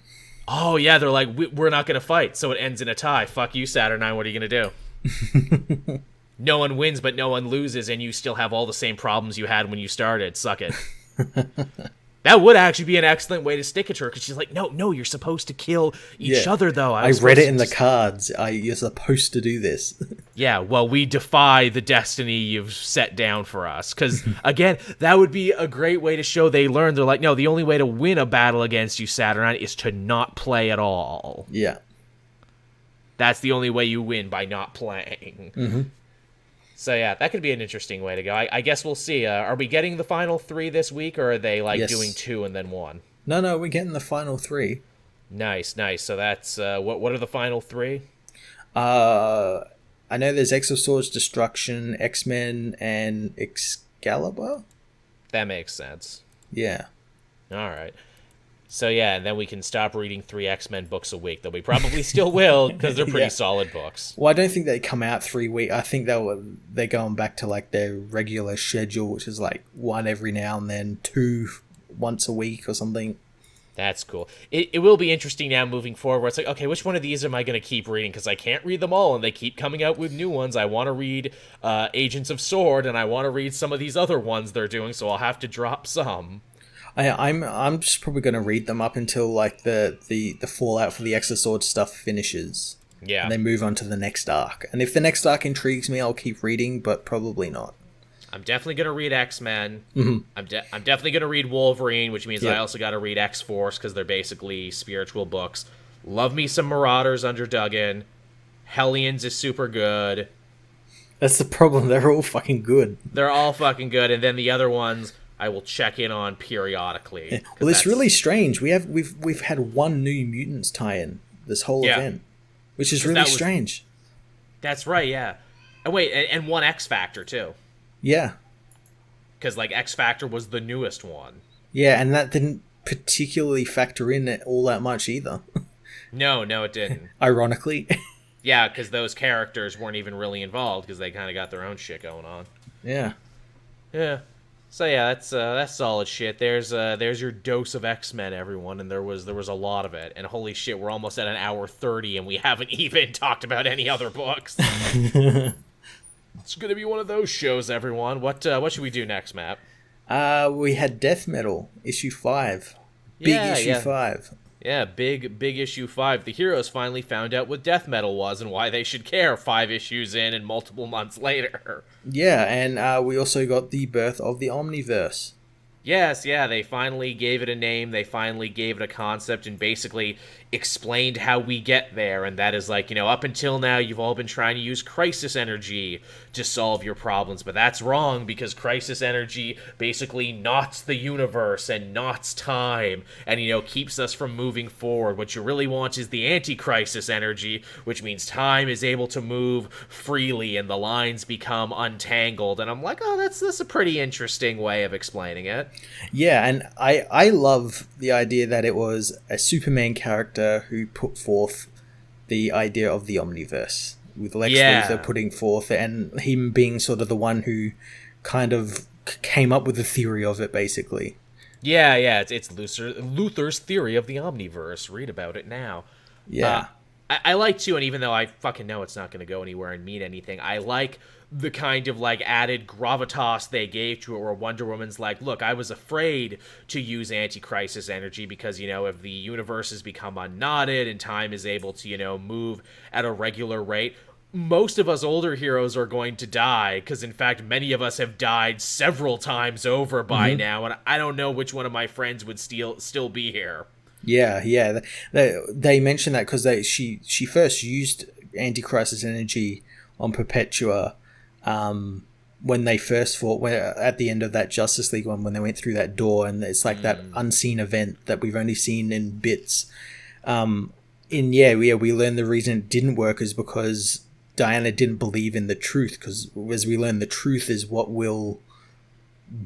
Oh, yeah, they're like, we're not going to fight, so it ends in a tie. Fuck you, Saturnine, what are you going to do? No one wins, but no one loses, and you still have all the same problems you had when you started. Suck it. That would actually be an excellent way to stick it to her, because she's like, no, you're supposed to kill each other, though. I read it in the cards. You're supposed to do this. Yeah, well, we defy the destiny you've set down for us. Because, again, that would be a great way to show they learned. They're like, no, the only way to win a battle against you, Saturn, is to not play at all. Yeah. That's the only way you win, by not playing. Mm-hmm. So, yeah, that could be an interesting way to go. I guess we'll see. Are we getting the final 3 this week, or are they, doing 2 and then 1? No, we're getting the final 3. Nice. So that's, what are the final 3? I know there's X of Swords, Destruction, X-Men, and Excalibur? That makes sense. Yeah. All right. So, yeah, and then we can stop reading 3 X-Men books a week, though we probably still will, because they're pretty solid books. Well, I don't think they come out 3 weeks. I think they're going back to, their regular schedule, which is, 1 every now and then, 2 once a week or something. That's cool. It will be interesting now moving forward. It's like, okay, which one of these am I going to keep reading? Because I can't read them all, and they keep coming out with new ones. I want to read Agents of S.W.O.R.D., and I want to read some of these other ones they're doing, so I'll have to drop some. I'm just probably going to read them up until the fallout for the X of Swords stuff finishes. Yeah. And then move on to the next arc. And if the next arc intrigues me, I'll keep reading, but probably not. I'm definitely going to read X-Men. Mm-hmm. I'm definitely going to read Wolverine, which means I also got to read X-Force, because they're basically spiritual books. Love me some Marauders under Duggan. Hellions is super good. That's the problem. They're all fucking good. They're all fucking good. And then the other ones I will check in on periodically. Yeah. Well, it's really strange. We've had 1 New Mutants tie-in this whole event, which is really strange. That's right, yeah. And wait, and 1 X Factor too. Yeah. Because X Factor was the newest one. Yeah, and that didn't particularly factor in all that much either. No, it didn't. Ironically. Yeah, because those characters weren't even really involved, because they kind of got their own shit going on. Yeah. Yeah. So yeah, that's solid shit. There's your dose of X-Men, everyone, and there was a lot of it. And holy shit, we're almost at an hour 30, and we haven't even talked about any other books. It's gonna be one of those shows, everyone. What should we do next, Matt? We had Death Metal issue 5, issue 5. Yeah, big issue 5. The heroes finally found out what death metal was and why they should care 5 issues in and multiple months later. Yeah, and we also got the birth of the Omniverse. Yes, yeah, they finally gave it a name, they finally gave it a concept, and basically explained how we get there, and that is up until now, you've all been trying to use crisis energy to solve your problems, but that's wrong, because crisis energy basically knots the universe and knots time, and, keeps us from moving forward. What you really want is the anti-crisis energy, which means time is able to move freely, and the lines become untangled, and I'm like, oh, that's a pretty interesting way of explaining it. Yeah, and I love the idea that it was a Superman character who put forth the idea of the Omniverse, with Lex Luthor putting forth, and him being sort of the one who kind of came up with the theory of it, basically. Yeah, it's Luthor's theory of the Omniverse. Read about it now. Yeah. I like, too, and even though I fucking know it's not going to go anywhere and mean anything, I like the kind of added gravitas they gave to it, where Wonder Woman's like, look, I was afraid to use anti-crisis energy because, if the universe has become unknotted and time is able to, move at a regular rate, most of us older heroes are going to die, because in fact many of us have died several times over by now, and I don't know which one of my friends would still be here. Yeah. They mentioned that because she first used anti-crisis energy on Perpetua when they first fought, at the end of that Justice League one, when they went through that door, and it's that unseen event that we've only seen in bits. We learned the reason it didn't work is because Diana didn't believe in the truth, because as we learn, the truth is what will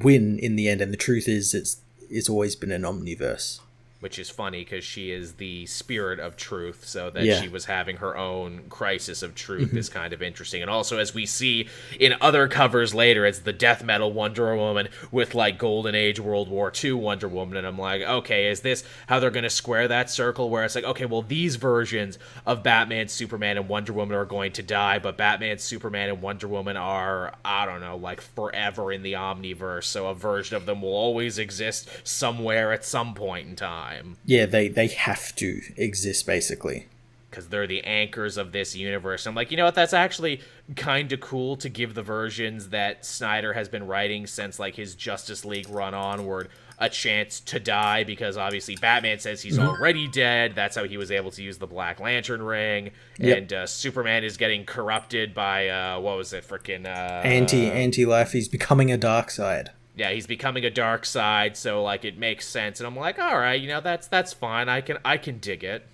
win in the end, and the truth is it's always been an Omniverse. which is funny because she is the spirit of truth, so that Yeah. she was having her own crisis of truth is kind of interesting. And also, as we see in other covers later, it's the death metal Wonder Woman with, like, Golden Age World War II Wonder Woman, and I'm like, okay, is this how they're going to square that circle, where it's like, okay, well, these versions of Batman, Superman, and Wonder Woman are going to die, but Batman, Superman, and Wonder Woman are, I don't know, like, forever in the Omniverse, so a version of them will always exist somewhere at some point in time. Yeah, they have to exist, basically. Because they're the anchors of this universe. I'm like, you know what, that's actually kind of cool to give the versions that Snyder has been writing since, like, his Justice League run onward a chance to die, because obviously Batman says he's already dead. That's how he was able to use the Black Lantern ring. Yep. And Superman is getting corrupted by, what was it, freaking... Anti-life, he's becoming a dark side. Yeah, he's becoming a dark side, so, like, it makes sense. And I'm like, all right, you know, that's fine. I can dig it.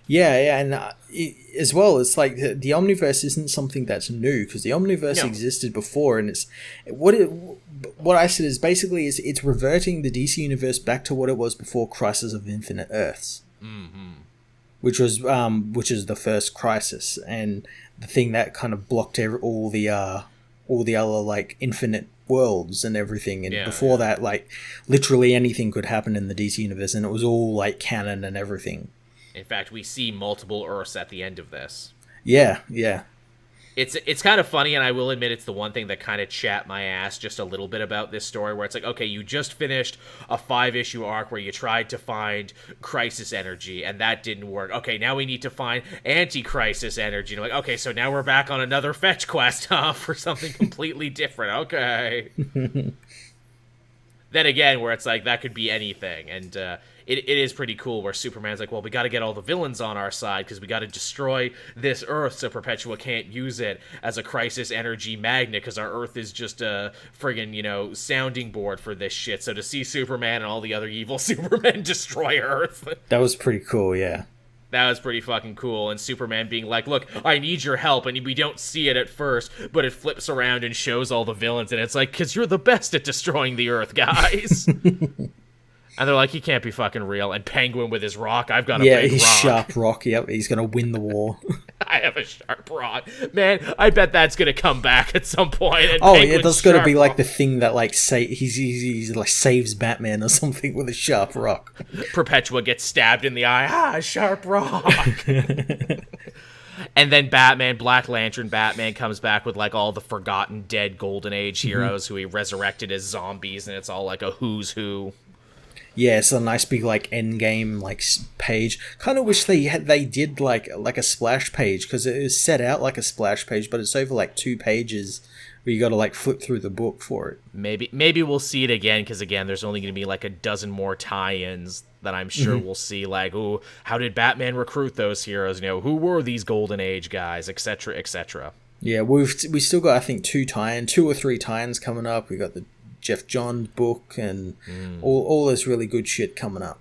Yeah, and as well, it's like the Omniverse isn't something that's new, because the Omniverse existed before, and it's what I said is basically it's reverting the DC universe back to what it was before Crisis of Infinite Earths, which is the first Crisis, and the thing that kind of blocked all the other, like, infinite worlds and everything. And before that, like, literally anything could happen in the DC universe, and it was all, like, canon and everything. In fact, we see multiple Earths at the end of this. Yeah. It's kind of funny, and I will admit it's the one thing that kind of chapped my ass just a little bit about this story, where it's like, okay, you just finished a 5-issue arc where you tried to find crisis energy, and that didn't work. Okay, now we need to find anti-crisis energy. And I'm like, okay, so now we're back on another fetch quest, huh, for something completely different. Okay. Then again, where it's like, that could be anything, and it is pretty cool where Superman's like, well, we got to get all the villains on our side because we got to destroy this Earth so Perpetua can't use it as a crisis energy magnet, because our Earth is just a friggin', you know, sounding board for this shit. So to see Superman and all the other evil Supermen destroy Earth, That was pretty cool, yeah. that was pretty fucking cool. And Superman being like, look, I need your help. And we don't see it at first, but it flips around and shows all the villains. And it's like, because you're the best at destroying the Earth, guys. And they're like, he can't be fucking real. And Penguin with his rock, I've got a big his rock. sharp rock, yep, he's going to win the war. I have a sharp rock. Man, I bet that's going to come back at some point. And Yeah, that's got to be like the thing that, like, he's like saves Batman or something with a sharp rock. Perpetua gets stabbed in the eye. Sharp rock. And then Black Lantern Batman comes back with, like, all the forgotten dead Golden Age heroes who he resurrected as zombies, and it's all like a who's who. Yeah, it's a nice big, like, end game, like, page. Kind of wish they did like a splash page, because it is set out like a splash page, but it's over like 2 pages where you got to, like, flip through the book for it. Maybe we'll see it again, because again, there's only going to be like a dozen more tie-ins that I'm sure we'll see. Like, ooh, how did Batman recruit those heroes? You know, who were these Golden Age guys, etc., etc. Yeah, we still got, I think, 2 or 3 tie-ins coming up. We got the Jeff Johns book and all this really good shit coming up.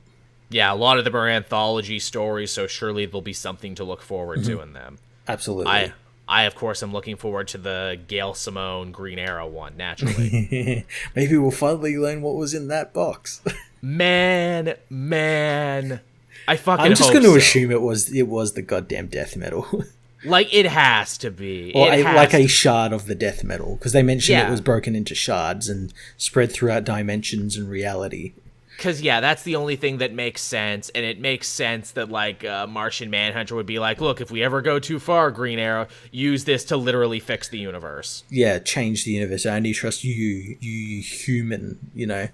Yeah, a lot of them are anthology stories, so surely there'll be something to look forward to in them. Absolutely. I of course am looking forward to the Gail Simone Green Arrow one, naturally. Maybe we'll finally learn what was in that box. man, I fucking I'm just going to assume it was the goddamn death metal. Like, it has to be. Or a shard of the death metal, because they mentioned it was broken into shards and spread throughout dimensions and reality. Because, yeah, that's the only thing that makes sense, and it makes sense that, like, Martian Manhunter would be like, look, if we ever go too far, Green Arrow, use this to literally fix the universe. Yeah, change the universe. I only trust you human, you know.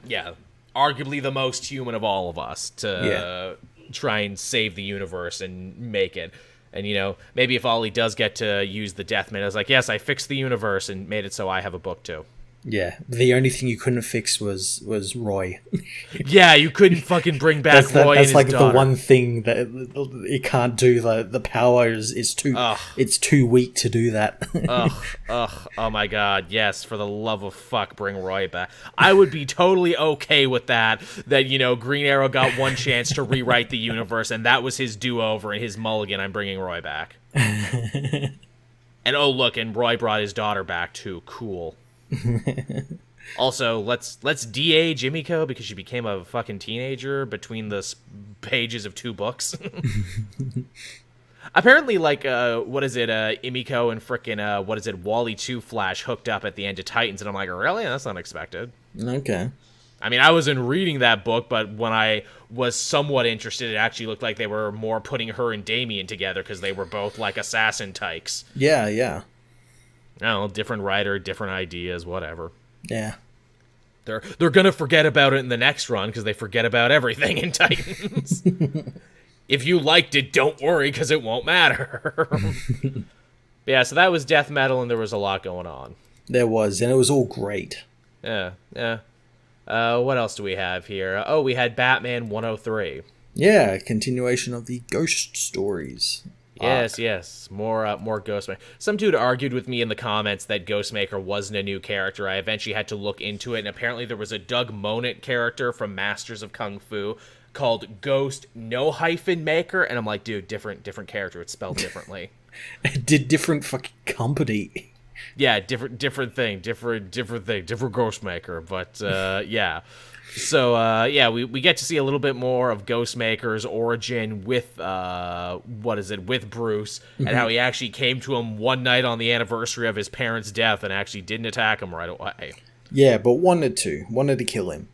Yeah, arguably the most human of all of us to try and save the universe and make it. And, you know, maybe if Ollie does get to use the Deathman, I was like, yes, I fixed the universe and made it so I have a book too. Yeah, the only thing you couldn't fix was Roy. Yeah, you couldn't fucking bring back Roy and his like daughter. The one thing that it can't do. The power is too weak to do that. Oh my god, yes, for the love of fuck, bring Roy back. I would be totally okay with that, you know, Green Arrow got one chance to rewrite the universe, and that was his do-over and his mulligan. I'm bringing Roy back. And oh look, and Roy brought his daughter back too. Cool. Also, let's de-age Emiko because she became a fucking teenager between the pages of 2 books. Apparently, like, what is it, Emiko and frickin', what is it, Wally 2 Flash hooked up at the end of Titans, and I'm like, really? That's unexpected. Okay. I mean, I wasn't reading that book, but when I was somewhat interested, it actually looked like they were more putting her and Damien together because they were both, like, assassin tykes. Yeah, yeah. I don't know, different writer, different ideas, whatever. Yeah. They're gonna forget about it in the next run because they forget about everything in Titans. If you liked it, don't worry because it won't matter. Yeah, so that was death metal, and there was a lot going on. There was, and it was all great. Yeah. What else do we have here? Oh, we had Batman 103. Yeah, a continuation of the ghost stories. Yes. More Ghostmaker. Some dude argued with me in the comments that Ghostmaker wasn't a new character. I eventually had to look into it, and apparently there was a Doug Monat character from Masters of Kung Fu called Ghost No Hyphen Maker, and I'm like, dude, different character. It's spelled differently. Did different fucking company. Yeah, different thing, different Ghostmaker, but yeah. So yeah, we get to see a little bit more of Ghostmaker's origin with with Bruce, and how he actually came to him one night on the anniversary of his parents' death and actually didn't attack him right away. Yeah, but wanted to kill him.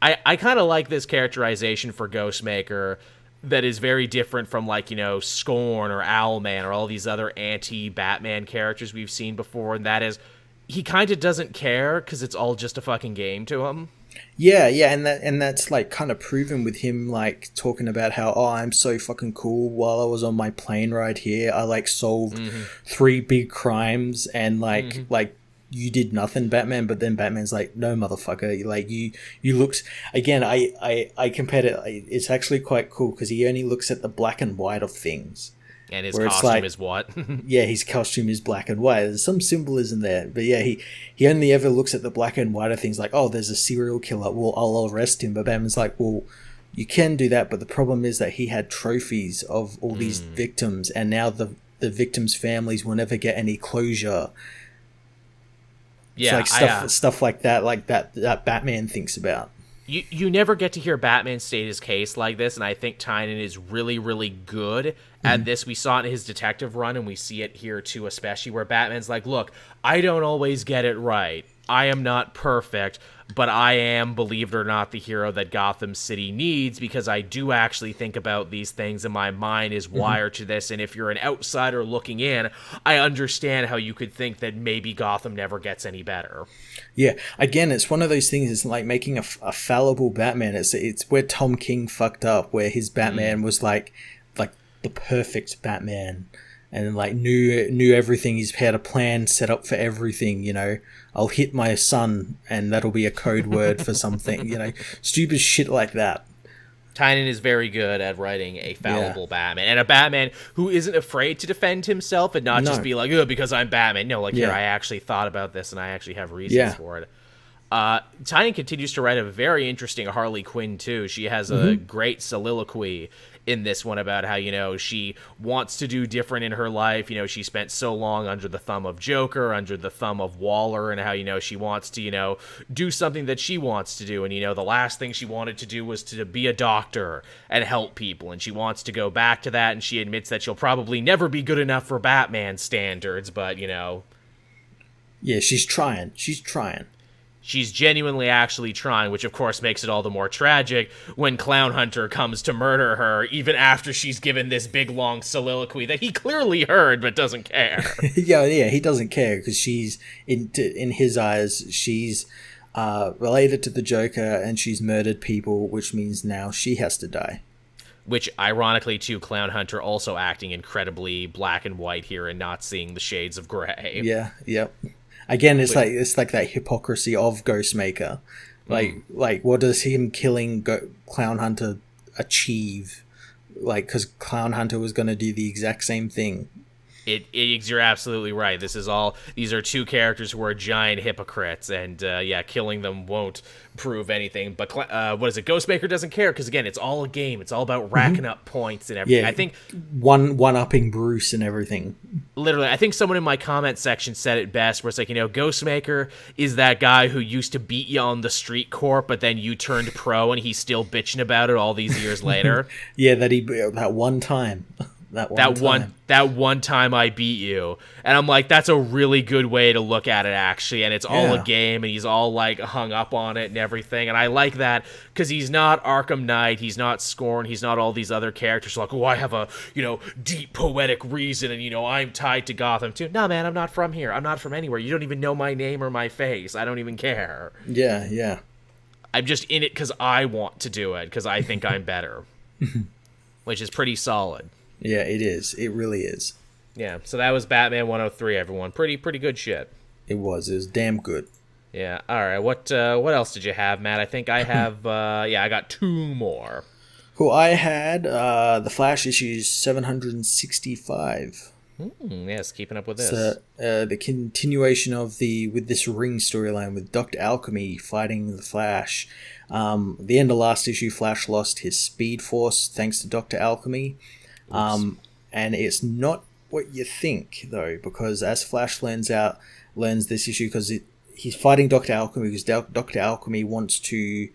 I kind of like this characterization for Ghostmaker that is very different from, like, you know, Scorn or Owlman or all these other anti-Batman characters we've seen before, and that is, he kind of doesn't care because it's all just a fucking game to him. Yeah, and that's like kind of proven with him, like talking about how, oh, I'm so fucking cool. While I was on my plane ride here, I like solved 3 big crimes, and like you did nothing, Batman. But then Batman's like, no, motherfucker. Like you looked again. I compared it. It's actually quite cool because he only looks at the black and white of things. And his costume is what? Yeah, his costume is black and white. There's some symbolism there. But yeah, he only ever looks at the black and white of things like, oh, there's a serial killer. Well, I'll arrest him. But Batman's like, well, you can do that. But the problem is that he had trophies of all these victims. And now the victims' families will never get any closure. Yeah, it's like stuff like that Batman thinks about. You never get to hear Batman state his case like this, and I think Tynion is really, really good at this. We saw it in his detective run, and we see it here too, especially where Batman's like, look, I don't always get it right. I am not perfect, but I am, believe it or not, the hero that Gotham City needs, because I do actually think about these things, and my mind is wired to this, and if you're an outsider looking in, I understand how you could think that maybe Gotham never gets any better. Yeah, again, it's one of those things. It's like making a fallible Batman. It's where Tom King fucked up, where his Batman was like the perfect Batman, and like knew everything. He's had a plan set up for everything. You know, I'll hit my son, and that'll be a code word for something. You know, stupid shit like that. Tynion is very good at writing a fallible Batman, and a Batman who isn't afraid to defend himself and not just be like, oh, because I'm Batman. No, like, here, I actually thought about this, and I actually have reasons for it. Tynion continues to write a very interesting Harley Quinn, too. She has a great soliloquy in this one about how, you know, she wants to do different in her life. You know, she spent so long under the thumb of Joker, under the thumb of Waller, and how, you know, she wants to, you know, do something that she wants to do. And, you know, the last thing she wanted to do was to be a doctor and help people. And she wants to go back to that, and she admits that she'll probably never be good enough for Batman standards, but, you know. Yeah, she's trying. She's genuinely actually trying, which of course makes it all the more tragic when Clown Hunter comes to murder her, even after she's given this big long soliloquy that he clearly heard but doesn't care. yeah, he doesn't care because she's, in his eyes, she's related to the Joker and she's murdered people, which means now she has to die. Which, ironically, too, Clown Hunter also acting incredibly black and white here and not seeing the shades of gray. Yeah, yep. Again, it's like that hypocrisy of Ghostmaker. Like what does him killing Clown Hunter achieve? Like, because Clown Hunter was going to do the exact same thing. You're absolutely right. These are two characters who are giant hypocrites, and killing them won't prove anything. But what is it? Ghostmaker doesn't care because again, it's all a game. It's all about racking up points and everything. Yeah, I think one-upping Bruce and everything. Literally, I think someone in my comment section said it best, where it's like, Ghostmaker is that guy who used to beat you on the street court, but then you turned pro and he's still bitching about it all these years later. Yeah, that one time. That one time I beat you. And I'm like, that's a really good way to look at it, actually. And it's all a game, and he's all, like, hung up on it and everything. And I like that, because he's not Arkham Knight, he's not Scorn, he's not all these other characters like, I have a, deep poetic reason, and, I'm tied to Gotham, too. No, man, I'm not from here. I'm not from anywhere. You don't even know my name or my face. I don't even care. Yeah. I'm just in it because I want to do it, because I think I'm better. Which is pretty solid. Yeah, it is. It really is. Yeah, so that was Batman 103, everyone. Pretty good shit. It was damn good. Yeah, all right. What else did you have, Matt? I think I have, I got two more. Cool, I had The Flash issues 765. Yes, keeping up with this. So, the continuation of with this Ring storyline with Dr. Alchemy fighting the Flash. The end of last issue, Flash lost his Speed Force thanks to Dr. Alchemy. And it's not what you think, though, because as Flash learns this issue, because he's fighting Dr. Alchemy, because Dr. Alchemy wants to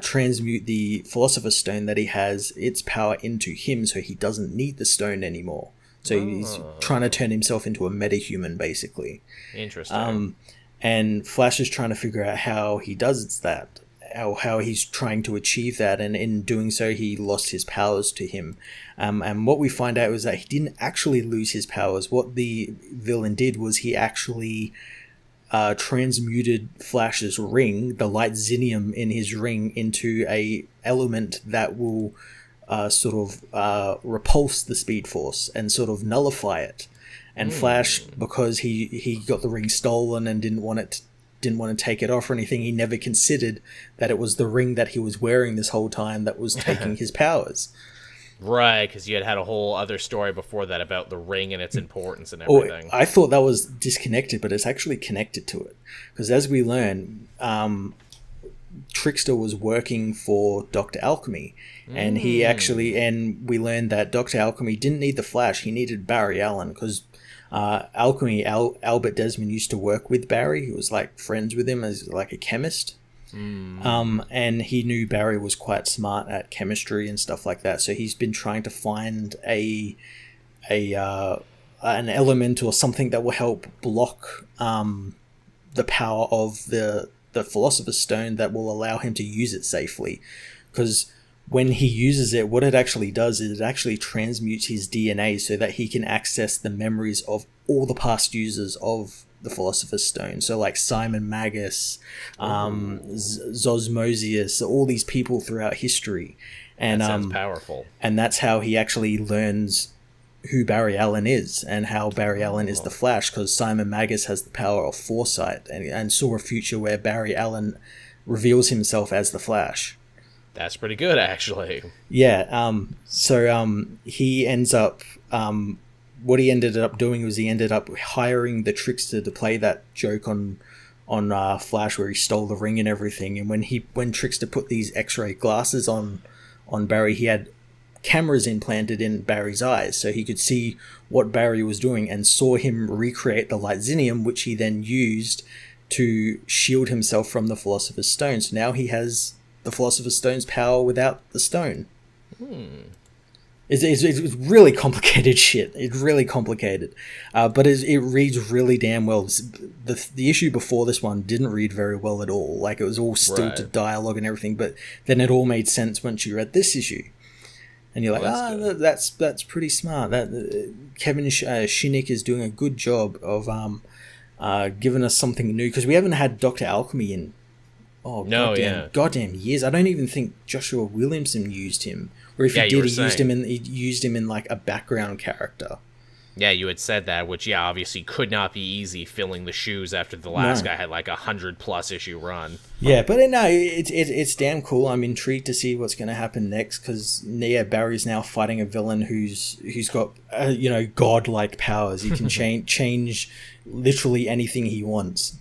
transmute the Philosopher's Stone that he has, its power, into him, so he doesn't need the stone anymore. So he's trying to turn himself into a metahuman, basically. Interesting. And Flash is trying to figure out how he does that, how he's trying to achieve that, and in doing so, he lost his powers to him. And what we find out was that he didn't actually lose his powers. What the villain did was he actually transmuted Flash's ring, the light xinium in his ring, into a element that will repulse the Speed Force and sort of nullify it. And Flash, because he got the ring stolen and didn't want to take it off or anything, he never considered that it was the ring that he was wearing this whole time that was taking his powers. Right, because you had a whole other story before that about the ring and its importance and everything. I thought that was disconnected, but it's actually connected to it. Because as we learn, Trickster was working for Dr. Alchemy, and we learned that Dr. Alchemy didn't need the Flash, he needed Barry Allen, because Albert Desmond used to work with Barry. He was like friends with him as like a chemist. And he knew Barry was quite smart at chemistry and stuff like that. So he's been trying to find an element or something that will help block the power of the Philosopher's Stone that will allow him to use it safely. Because when he uses it, what it actually does is it actually transmutes his DNA so that he can access the memories of all the past users of the Philosopher's Stone. So like Simon Magus, Zosmosius, all these people throughout history. And that sounds powerful. And that's how he actually learns who Barry Allen is and how Barry Allen is the Flash, because Simon Magus has the power of foresight and saw a future where Barry Allen reveals himself as the Flash. That's pretty good, actually. Yeah. So he ends up... what he ended up doing was he ended up hiring the Trickster to play that joke on Flash where he stole the ring and everything. And when Trickster put these X-ray glasses on Barry, he had cameras implanted in Barry's eyes so he could see what Barry was doing and saw him recreate the light xinium, which he then used to shield himself from the Philosopher's Stone. So now he has the Philosopher's Stone's power without the stone. It's really complicated shit. It's really complicated. But it reads really damn well. The issue before this one didn't read very well at all. Like, it was all stilted dialogue and everything, but then it all made sense once you read this issue. And you're like, that's pretty smart. Kevin Shinnick is doing a good job of giving us something new, because we haven't had Dr. Alchemy in goddamn years. I don't even think Joshua Williamson used him, or if he did, he used him in like a background character. Yeah, you had said that, which, yeah, obviously could not be easy filling the shoes after the last guy had like 100+ issue run. Yeah, but no, it's damn cool. I'm intrigued to see what's going to happen next because Barry's now fighting a villain who's got godlike powers. He can change literally anything he wants.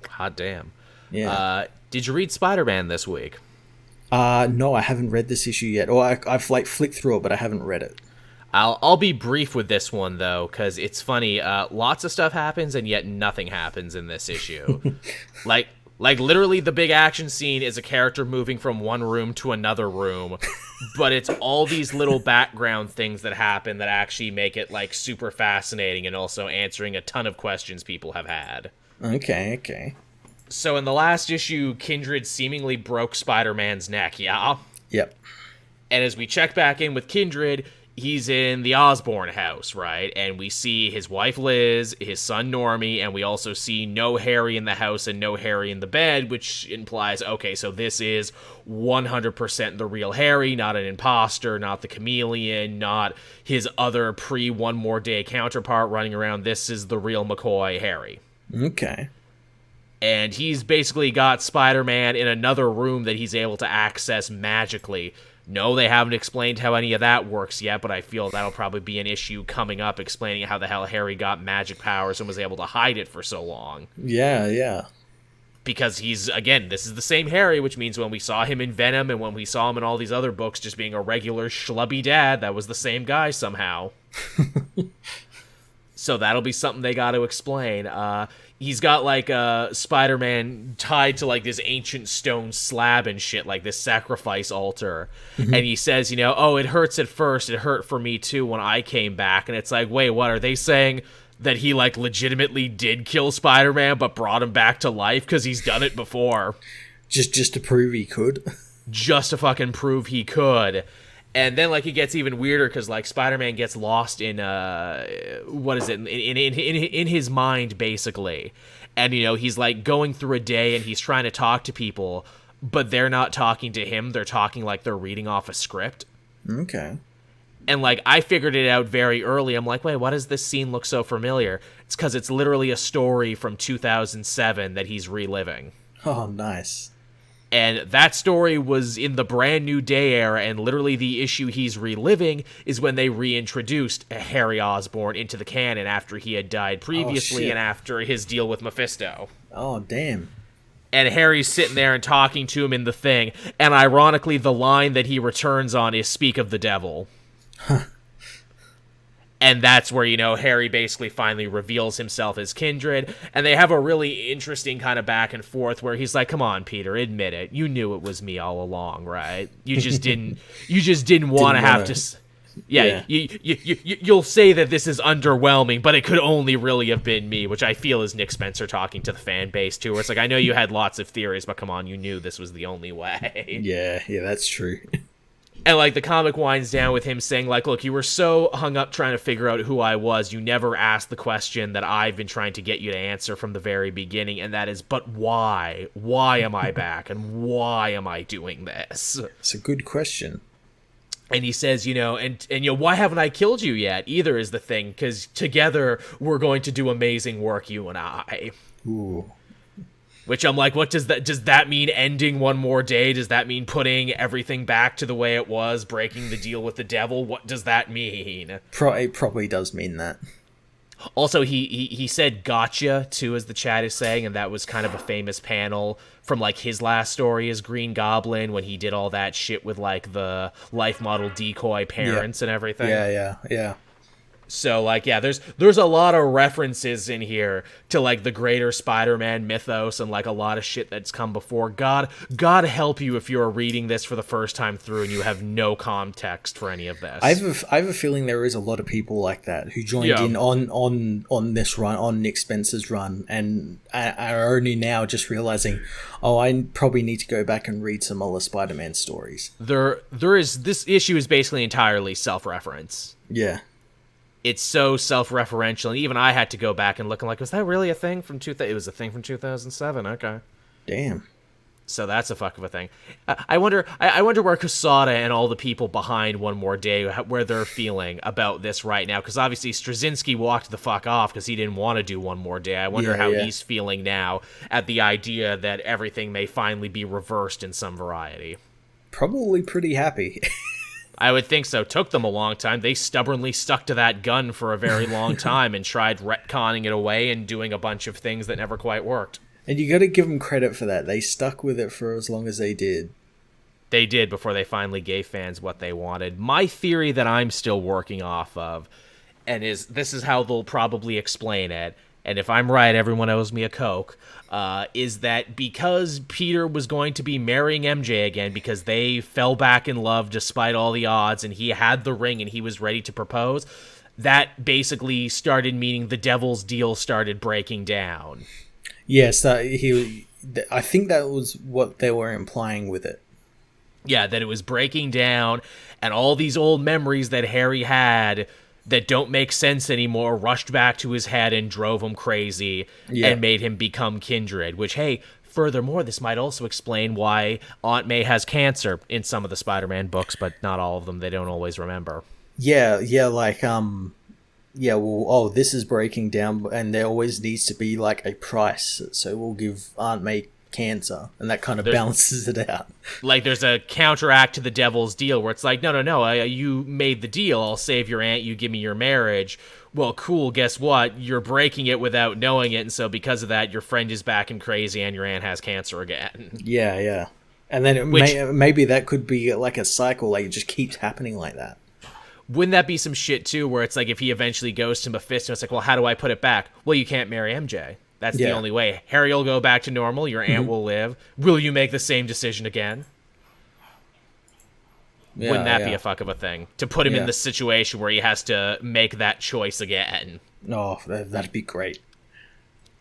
Hot damn. Yeah. Did you read Spider-Man this week? No, I haven't read this issue yet. Or I've like flicked through it, but I haven't read it. I'll be brief with this one, though, because it's funny. Lots of stuff happens, and yet nothing happens in this issue. like literally the big action scene is a character moving from one room to another room, but it's all these little background things that happen that actually make it like super fascinating and also answering a ton of questions people have had. Okay. So in the last issue, Kindred seemingly broke Spider-Man's neck, yeah? Yep. And as we check back in with Kindred, he's in the Osborn house, right? And we see his wife Liz, his son Normie, and we also see no Harry in the house and no Harry in the bed, which implies, okay, so this is 100% the real Harry, not an imposter, not the chameleon, not his other pre-One More Day counterpart running around. This is the real McCoy Harry. Okay. And he's basically got Spider-Man in another room that he's able to access magically. No, they haven't explained how any of that works yet, but I feel that'll probably be an issue coming up, explaining how the hell Harry got magic powers and was able to hide it for so long. Yeah. Because he's, again, this is the same Harry, which means when we saw him in Venom and when we saw him in all these other books just being a regular schlubby dad, that was the same guy somehow. So that'll be something they got to explain. He's got, like, Spider-Man tied to, like, this ancient stone slab and shit, like this sacrifice altar. Mm-hmm. And he says, oh, it hurts at first. It hurt for me, too, when I came back. And it's like, wait, what? Are they saying that he, like, legitimately did kill Spider-Man but brought him back to life? Because he's done it before. Just to prove he could? Just to fucking prove he could. And then, like, it gets even weirder because, like, Spider-Man gets lost in, what is it, in his mind, basically. And, he's, like, going through a day and he's trying to talk to people, but they're not talking to him. They're talking like they're reading off a script. Okay. And, like, I figured it out very early. I'm like, wait, why does this scene look so familiar? It's because it's literally a story from 2007 that he's reliving. Oh, nice. And that story was in the Brand New Day era, and literally the issue he's reliving is when they reintroduced Harry Osborn into the canon after he had died previously and after his deal with Mephisto. Oh, damn. And Harry's sitting there and talking to him in the thing, and ironically the line that he returns on is "Speak of the devil." Huh. And that's where, Harry basically finally reveals himself as Kindred. And they have a really interesting kind of back and forth where he's like, come on, Peter, admit it. You knew it was me all along, right? You just didn't want to have to... Yeah. You'll say that this is underwhelming, but it could only really have been me, which I feel is Nick Spencer talking to the fan base, too. Where it's like, I know you had lots of theories, but come on, you knew this was the only way. Yeah, that's true. And, like, the comic winds down with him saying, like, look, you were so hung up trying to figure out who I was, you never asked the question that I've been trying to get you to answer from the very beginning, and that is, but why? Why am I back, and why am I doing this? It's a good question. And he says, why haven't I killed you yet? Either is the thing, because together we're going to do amazing work, you and I. Ooh. Which I'm like, what does that mean ending One More Day? Does that mean putting everything back to the way it was, breaking the deal with the devil? What does that mean? It probably does mean that. Also, he said gotcha, too, as the chat is saying, and that was kind of a famous panel from, like, his last story as Green Goblin when he did all that shit with, like, the life model decoy parents and everything. Yeah. So, like, yeah, there's a lot of references in here to, like, the greater Spider-Man mythos and, like, a lot of shit that's come before. God help you if you're reading this for the first time through and you have no context for any of this. I have a feeling there is a lot of people like that who joined in on this run, on Nick Spencer's run, and are only now just realizing, oh, I probably need to go back and read some other Spider-Man stories. This issue is basically entirely self-reference. Yeah. It's so self-referential, and even I had to go back and look and like, was that really a thing from It was a thing from 2007, okay. Damn. So that's a fuck of a thing. I wonder where Quesada and all the people behind One More Day, where they're feeling about this right now. Because obviously Straczynski walked the fuck off because he didn't want to do One More Day. I wonder how he's feeling now at the idea that everything may finally be reversed in some variety. Probably pretty happy. I would think so. Took them a long time. They stubbornly stuck to that gun for a very long time and tried retconning it away and doing a bunch of things that never quite worked. And you got to give them credit for that. They stuck with it for as long as they did. They did before they finally gave fans what they wanted. My theory that I'm still working off of, and this is how they'll probably explain it, and if I'm right, everyone owes me a Coke, is that because Peter was going to be marrying MJ again because they fell back in love despite all the odds, and he had the ring and he was ready to propose, that basically started meaning the Devil's deal started breaking down. Yes, I think that was what they were implying with it. Yeah, that it was breaking down, and all these old memories that Harry had that don't make sense anymore rushed back to his head and drove him crazy and made him become Kindred, which, hey, furthermore, this might also explain why Aunt May has cancer in some of the Spider-Man books, but not all of them. They don't always remember. Yeah, like, this is breaking down, and there always needs to be, like, a price, so we'll give Aunt May cancer, and that kind of balances it out. Like, there's a counteract to the Devil's deal, where it's like, no, you made the deal, I'll save your aunt, you give me your marriage. Well, cool, guess what? You're breaking it without knowing it, and so because of that, your friend is back and crazy, and your aunt has cancer again. Yeah. And then maybe that could be, like, a cycle, like, it just keeps happening like that. Wouldn't that be some shit, too, where it's like if he eventually goes to Mephisto, it's like, well, how do I put it back? Well, you can't marry MJ. That's the only way. Harry will go back to normal, your aunt will live. Will you make the same decision again? Wouldn't that be a fuck of a thing? To put him in the situation where he has to make that choice again. Oh, that'd be great.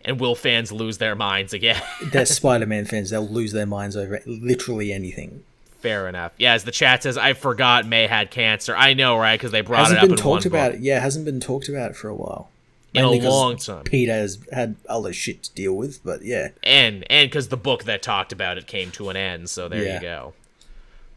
And will fans lose their minds again? They're Spider-Man fans. They'll lose their minds over literally anything. Fair enough. Yeah, as the chat says, I forgot May had cancer. I know, right? Because they brought it up in one book. Hasn't been talked about it. Yeah, hasn't been talked about it for a while. In a long time. Peter has had other shit to deal with, but yeah. And because the book that talked about it came to an end, so there you go.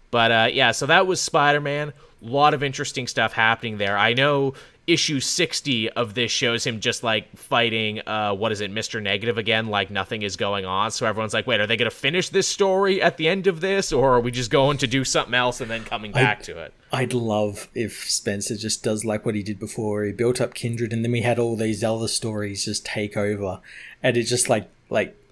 But so that was Spider-Man. A lot of interesting stuff happening there. I know issue 60 of this shows him just like fighting Mr. Negative again, like nothing is going on. So everyone's like, wait, are they going to finish this story at the end of this, or are we just going to do something else and then coming back to it? I'd love if Spencer just does like what he did before. He built up Kindred, and then we had all these other stories just take over, and it's just like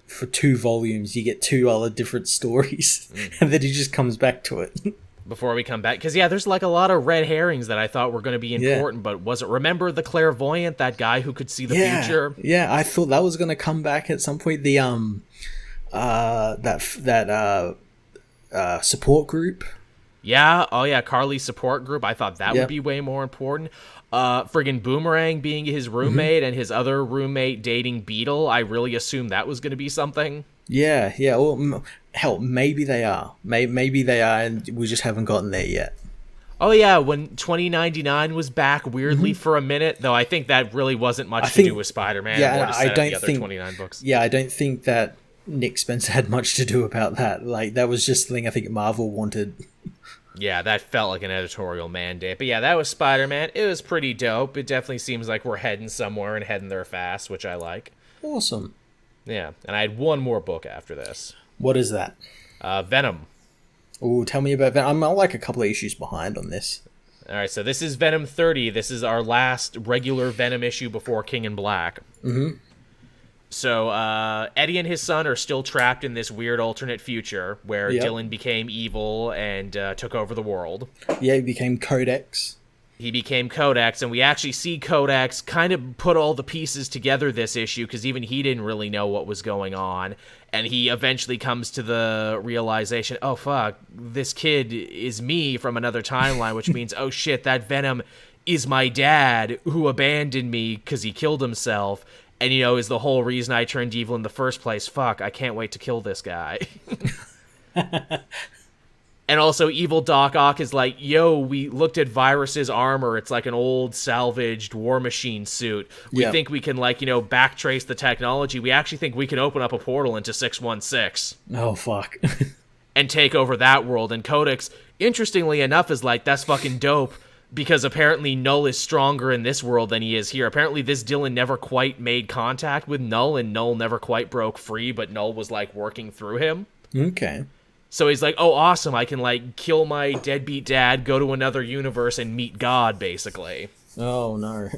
for 2 volumes you get 2 other different stories, and then he just comes back to it. Before we come back, because there's like a lot of red herrings that I thought were going to be important, but wasn't. Remember the clairvoyant, that guy who could see the future? Yeah, I thought that was going to come back at some point. The support group. Yeah, Carly's support group. I thought that would be way more important. Friggin' Boomerang being his roommate and his other roommate dating Beetle. I really assumed that was going to be something. Yeah. Well, hell, maybe they are. Maybe they are, and we just haven't gotten there yet. Oh, yeah, when 2099 was back weirdly for a minute, though I think that really wasn't much to do with Spider-Man. Yeah, I don't think 29 books. Yeah, I don't think that Nick Spencer had much to do about that. Like, that was just the thing I think Marvel wanted. Yeah, that felt like an editorial mandate. But yeah, that was Spider-Man. It was pretty dope. It definitely seems like we're heading somewhere and heading there fast, which I like. Awesome. Yeah, and I had one more book after this. What is that? Venom. Ooh, tell me about Venom. I'm like a couple of issues behind on this. All right, so this is Venom 30. This is our last regular Venom issue before King in Black. Mm-hmm. So Eddie and his son are still trapped in this weird alternate future where Dylan became evil and took over the world. Yeah, he became Codex. He became Codex, and we actually see Codex kind of put all the pieces together this issue, because even he didn't really know what was going on, and he eventually comes to the realization, oh fuck, this kid is me from another timeline, which means, oh shit, that Venom is my dad who abandoned me because he killed himself, and is the whole reason I turned evil in the first place. Fuck, I can't wait to kill this guy. And also, evil Doc Ock is like, yo, we looked at Virus's armor. It's like an old salvaged War Machine suit. We think we can, like, backtrace the technology. We actually think we can open up a portal into 616. Oh, fuck. And take over that world. And Codex, interestingly enough, is like, that's fucking dope. Because apparently Null is stronger in this world than he is here. Apparently this Dylan never quite made contact with Null, and Null never quite broke free, but Null was, like, working through him. Okay. So he's like, oh, awesome, I can, like, kill my deadbeat dad, go to another universe, and meet God, basically. Oh, no.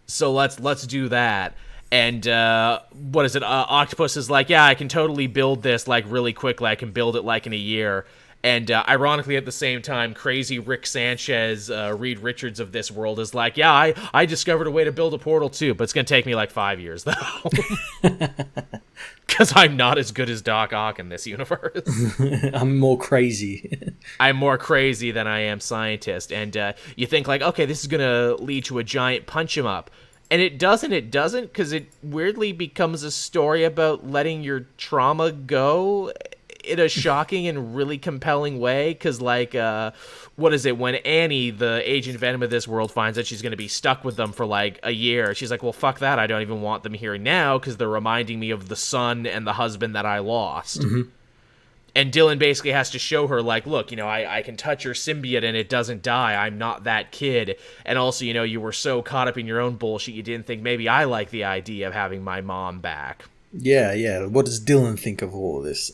So let's do that. And, what is it? Octopus is like, yeah, I can totally build this, like, really quickly. I can build it, like, in a year. And, ironically, at the same time, crazy Rick Sanchez, Reed Richards of this world is like, yeah, I discovered a way to build a portal, too, but it's gonna take me, like, 5 years, though. Because I'm not as good as Doc Ock in this universe. I'm more crazy. I'm more crazy than I am scientist. And you think, like, okay, this is going to lead to a giant punch-em-up. And it doesn't, because it weirdly becomes a story about letting your trauma go in a shocking and really compelling way. Because, like, what is it? When Annie, the Agent Venom of this world, finds that she's going to be stuck with them for, like, a year, she's like, well, fuck that. I don't even want them here now because they're reminding me of the son and the husband that I lost. Mm-hmm. And Dylan basically has to show her, like, look, I can touch your symbiote and it doesn't die. I'm not that kid. And also, you were so caught up in your own bullshit, you didn't think maybe I like the idea of having my mom back. Yeah. What does Dylan think of all of this?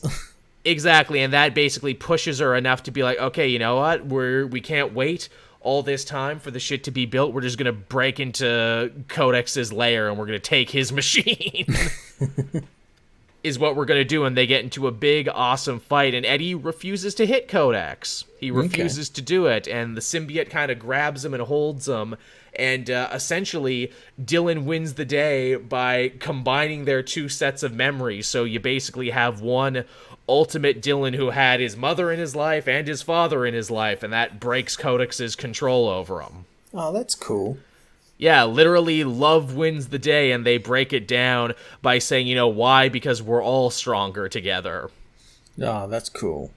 Exactly, and that basically pushes her enough to be like, okay, you know what? We can't wait all this time for the shit to be built. We're just going to break into Codex's lair and we're going to take his machine. Is what we're going to do, and they get into a big, awesome fight, and Eddie refuses to hit Codex. He refuses to do it, and the symbiote kind of grabs him and holds him, and essentially, Dylan wins the day by combining their two sets of memories, so you basically have one ultimate Dylan who had his mother in his life and his father in his life, and that breaks Codex's control over him. Oh, that's cool. Yeah, literally, love wins the day, and they break it down by saying, why? Because we're all stronger together. Oh, that's cool.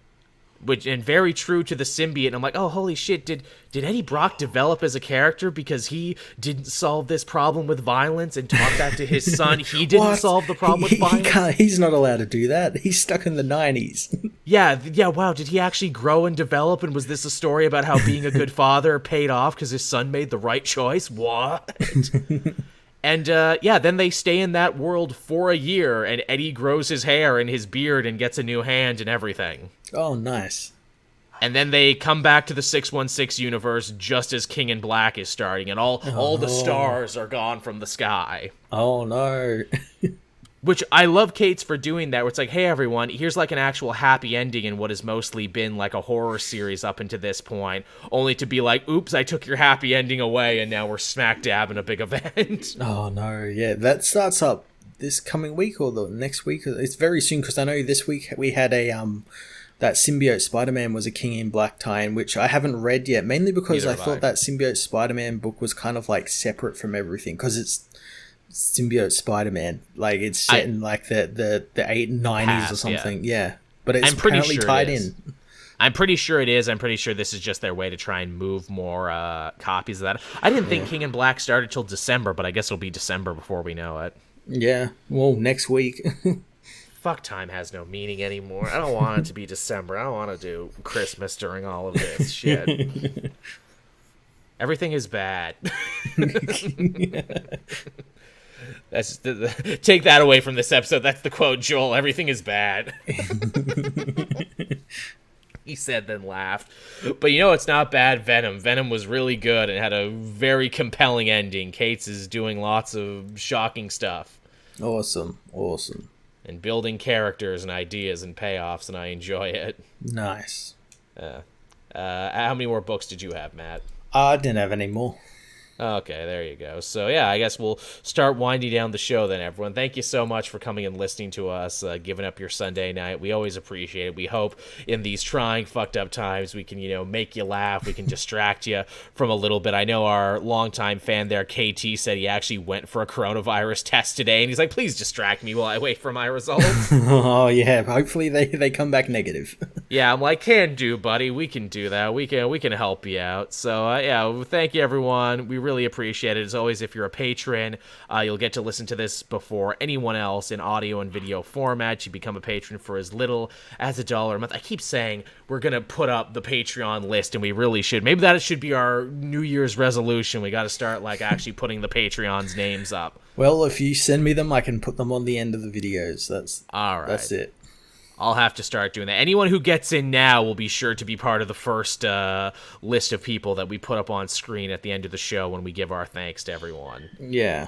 And very true to the symbiote. And I'm like, oh, holy shit, did Eddie Brock develop as a character because he didn't solve this problem with violence and taught that to his son? He didn't solve the problem with violence? He's not allowed to do that. He's stuck in the 90s. Yeah, wow, did he actually grow and develop? And was this a story about how being a good father paid off because his son made the right choice? What? And, then they stay in that world for a year, and Eddie grows his hair and his beard and gets a new hand and everything. Oh, nice. And then they come back to the 616 universe just as King in Black is starting, and all the stars are gone from the sky. Oh, no. Which I love Kate's for doing that, where it's like, hey, everyone, here's like an actual happy ending in what has mostly been like a horror series up until this point, only to be like, oops, I took your happy ending away, and now we're smack dab in a big event. Oh, no, yeah. That starts up this coming week or the next week. It's very soon, because I know this week we had that Symbiote Spider-Man was a King in Black tie-in, which I haven't read yet, mainly because I thought that Symbiote Spider-Man book was kind of like separate from everything, because it's Symbiote Spider-Man, like it's set in like the 90s or something. Yeah, but it's apparently tied in. I'm pretty sure it is. I'm pretty sure this is just their way to try and move more copies of that. I didn't think King in Black started till December, but I guess it'll be December before we know it. Yeah, well, next week. Fuck, time has no meaning anymore. I don't want it to be December. I don't want to do Christmas during all of this shit. Everything is bad. That's take that away from this episode. That's the quote, Joel. Everything is bad. He said, then laughed. But it's not bad. Venom. Venom was really good and had a very compelling ending. Cates is doing lots of shocking stuff. Awesome. And building characters and ideas and payoffs, and I enjoy it. Nice. How many more books did you have, Matt? I didn't have any more. Okay, there you go. So, yeah, I guess we'll start winding down the show then, everyone. Thank you so much for coming and listening to us, giving up your Sunday night. We always appreciate it. We hope in these trying, fucked up times we can, make you laugh. We can distract you from a little bit. I know our longtime fan there, KT, said he actually went for a coronavirus test today, and he's like, please distract me while I wait for my results. Oh, yeah. Hopefully they come back negative. Yeah, I'm like, can do, buddy. We can do that. We can help you out. So, yeah, thank you, everyone. We really appreciate it. As always, if you're a patron, you'll get to listen to this before anyone else in audio and video format. You become a patron for as little as $1 a month. I keep saying we're going to put up the Patreon list, and we really should. Maybe that should be our New Year's resolution. We got to start, actually putting the Patreon's names up. Well, if you send me them, I can put them on the end of the videos. All right. That's it. I'll have to start doing that. Anyone who gets in now will be sure to be part of the first list of people that we put up on screen at the end of the show when we give our thanks to everyone. Yeah.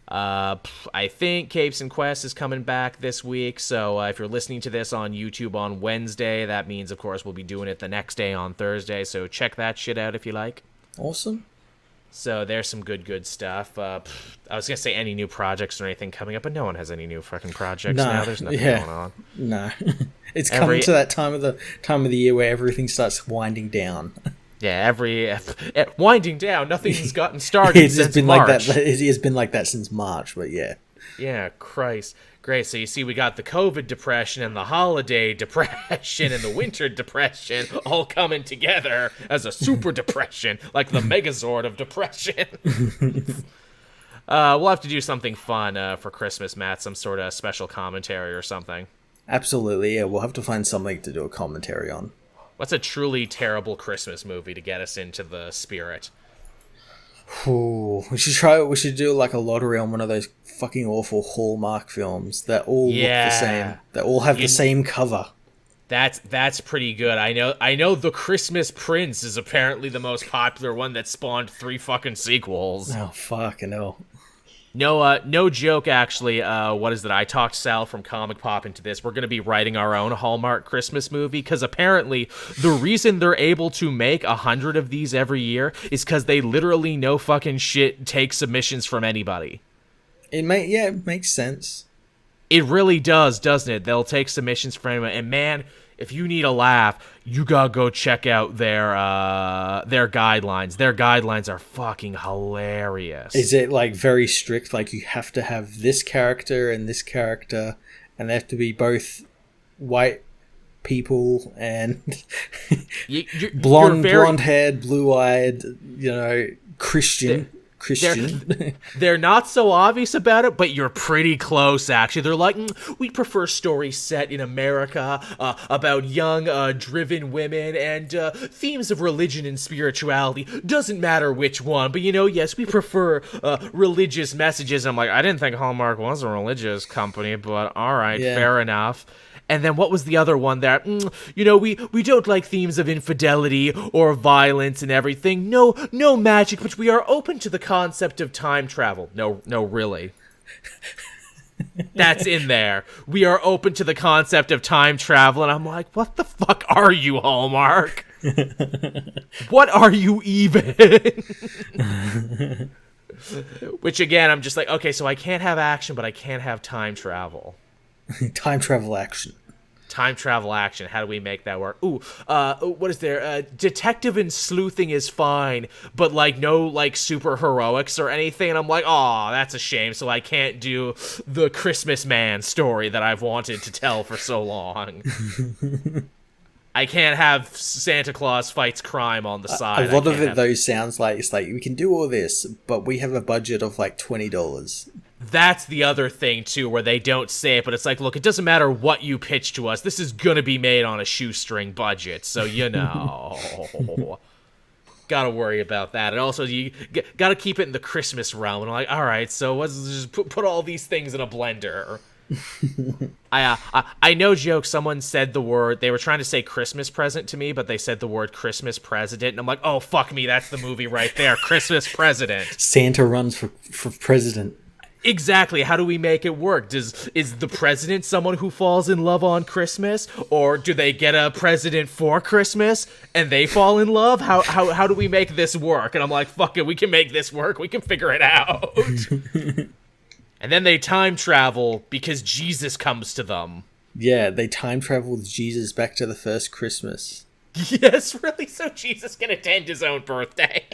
I think Capes and Quest is coming back this week, so if you're listening to this on YouTube on Wednesday, that means, of course, we'll be doing it the next day on Thursday, so check that shit out if you like. Awesome. So there's some good stuff. I was going to say any new projects or anything coming up, but no one has any new fucking projects now. There's nothing going on. No. It's coming to that time of the year where everything starts winding down. Yeah, winding down. Nothing's gotten started since March. It has been like that since March, but yeah. Yeah, Christ. Great. So you see, we got the COVID depression and the holiday depression and the winter depression all coming together as a super depression, like the Megazord of depression. We'll have to do something fun for Christmas, Matt. Some sort of special commentary or something. Absolutely. Yeah, we'll have to find something to do a commentary on. What's a truly terrible Christmas movie to get us into the spirit? Ooh, we should do a lottery on one of those fucking awful Hallmark films that all look the same. That all have the same cover. That's pretty good. I know The Christmas Prince is apparently the most popular one that spawned 3 fucking sequels. Oh, fucking hell. No joke, actually. What is it? I talked Sal from Comic Pop into this. We're going to be writing our own Hallmark Christmas movie, because apparently the reason they're able to make 100 of these every year is because they literally no fucking shit take submissions from anybody. It makes sense. It really does, doesn't it? They'll take submissions from anyone, and man, if you need a laugh, you gotta go check out their guidelines. Their guidelines are fucking hilarious. Is it very strict? You have to have this character, and they have to be both white people and blonde-haired, blue-eyed, Christian. They're not so obvious about it, but you're pretty close, actually. They're like, we prefer stories set in America about young, driven women and themes of religion and spirituality. Doesn't matter which one, but yes, we prefer religious messages. I'm like, I didn't think Hallmark was a religious company, but all right, fair enough. And then what was the other one there? We don't like themes of infidelity or violence and everything. No magic, but we are open to the concept of time travel. No, really. That's in there. We are open to the concept of time travel. And I'm like, what the fuck are you, Hallmark? What are you even? Which, again, I'm just like, okay, so I can't have action, but I can't have time travel. Time travel action. Time travel action. How do we make that work? Ooh, what is there? Detective and sleuthing is fine, but no super heroics or anything. And I'm like, oh, that's a shame. So I can't do the Christmas Man story that I've wanted to tell for so long. I can't have Santa Claus fights crime on the side. A lot of it, though, sounds like it's we can do all this, but we have a budget of $20. That's the other thing, too, where they don't say it, but it's look, it doesn't matter what you pitch to us. This is going to be made on a shoestring budget, so gotta worry about that. And also, you gotta keep it in the Christmas realm. And I'm like, all right, so let's just put all these things in a blender. I no joke, someone said the word, they were trying to say Christmas present to me, but they said the word Christmas president, and I'm like, oh, fuck me, that's the movie right there, Christmas President. Santa runs for president. Exactly. How do we make it work? Is the president someone who falls in love on Christmas, or do they get a president for Christmas and they fall in love? How do we make this work? And I'm like, fuck it, we can make this work. We can figure it out. And then they time travel because Jesus comes to them. Yeah, they time travel with Jesus back to the first Christmas. Yes, really? So Jesus can attend his own birthday.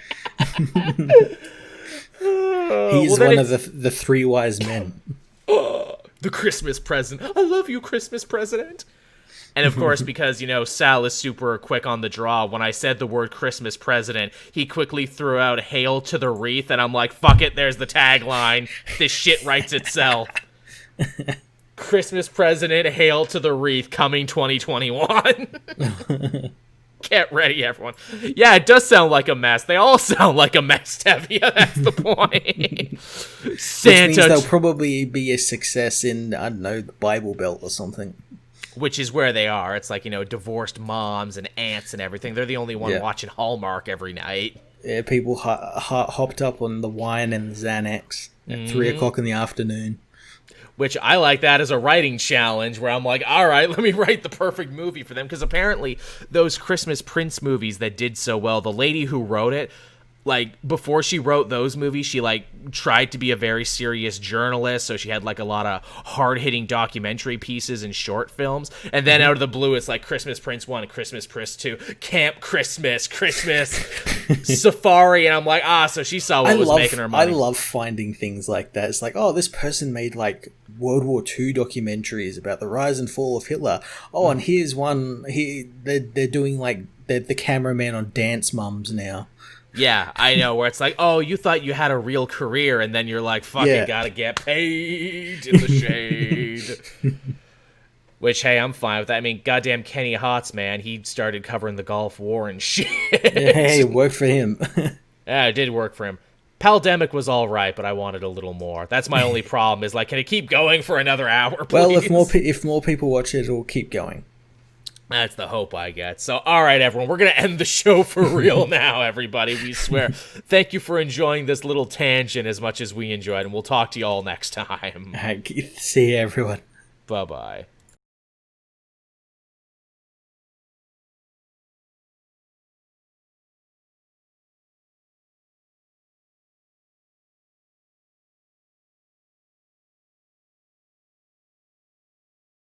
He's one of the three wise men. The Christmas present. I love you, Christmas president. And of course, because, Sal is super quick on the draw, when I said the word Christmas president, he quickly threw out "Hail to the Wreath," and I'm like, fuck it, there's the tagline. This shit writes itself. Christmas president, hail to the wreath, coming 2021. Get ready, everyone. Yeah, it does sound like a mess. They all sound like a mess, Tevia. That's the point. Santa. Which means they'll probably be a success in, I don't know, the Bible Belt or something. Which is where they are. It's like, divorced moms and aunts and everything. They're the only one watching Hallmark every night. Yeah, people hopped up on the wine and the Xanax at 3 o'clock in the afternoon. Which I like that as a writing challenge, where I'm like, all right, let me write the perfect movie for them. Because apparently those Christmas Prince movies that did so well, the lady who wrote it, like, before she wrote those movies, she, like, tried to be a very serious journalist, so she had, like, a lot of hard-hitting documentary pieces and short films, and then out of the blue, it's like Christmas Prince 1, Christmas Prince 2, Camp Christmas, Safari, and I'm like, so she saw what was making her money. I love finding things like that. It's like, this person made, like, World War II documentaries about the rise and fall of Hitler. And here's one, they're doing, like, they're the cameraman on Dance Mums now. Yeah, I know, where it's like, you thought you had a real career, and then you're like, fuck it, gotta get paid in the shade. Which, hey, I'm fine with that. I mean, goddamn Kenny Hotz, man, he started covering the Gulf War and shit. Hey, it worked for him. Yeah, it did work for him. Pandemic was all right, but I wanted a little more. That's my only problem, is like, can it keep going for another hour, please? Well, if more people watch it, it'll keep going. That's the hope I get. So, all right, everyone, we're going to end the show for real now, everybody, we swear. Thank you for enjoying this little tangent as much as we enjoyed, and we'll talk to you all next time. See you, everyone. Bye-bye.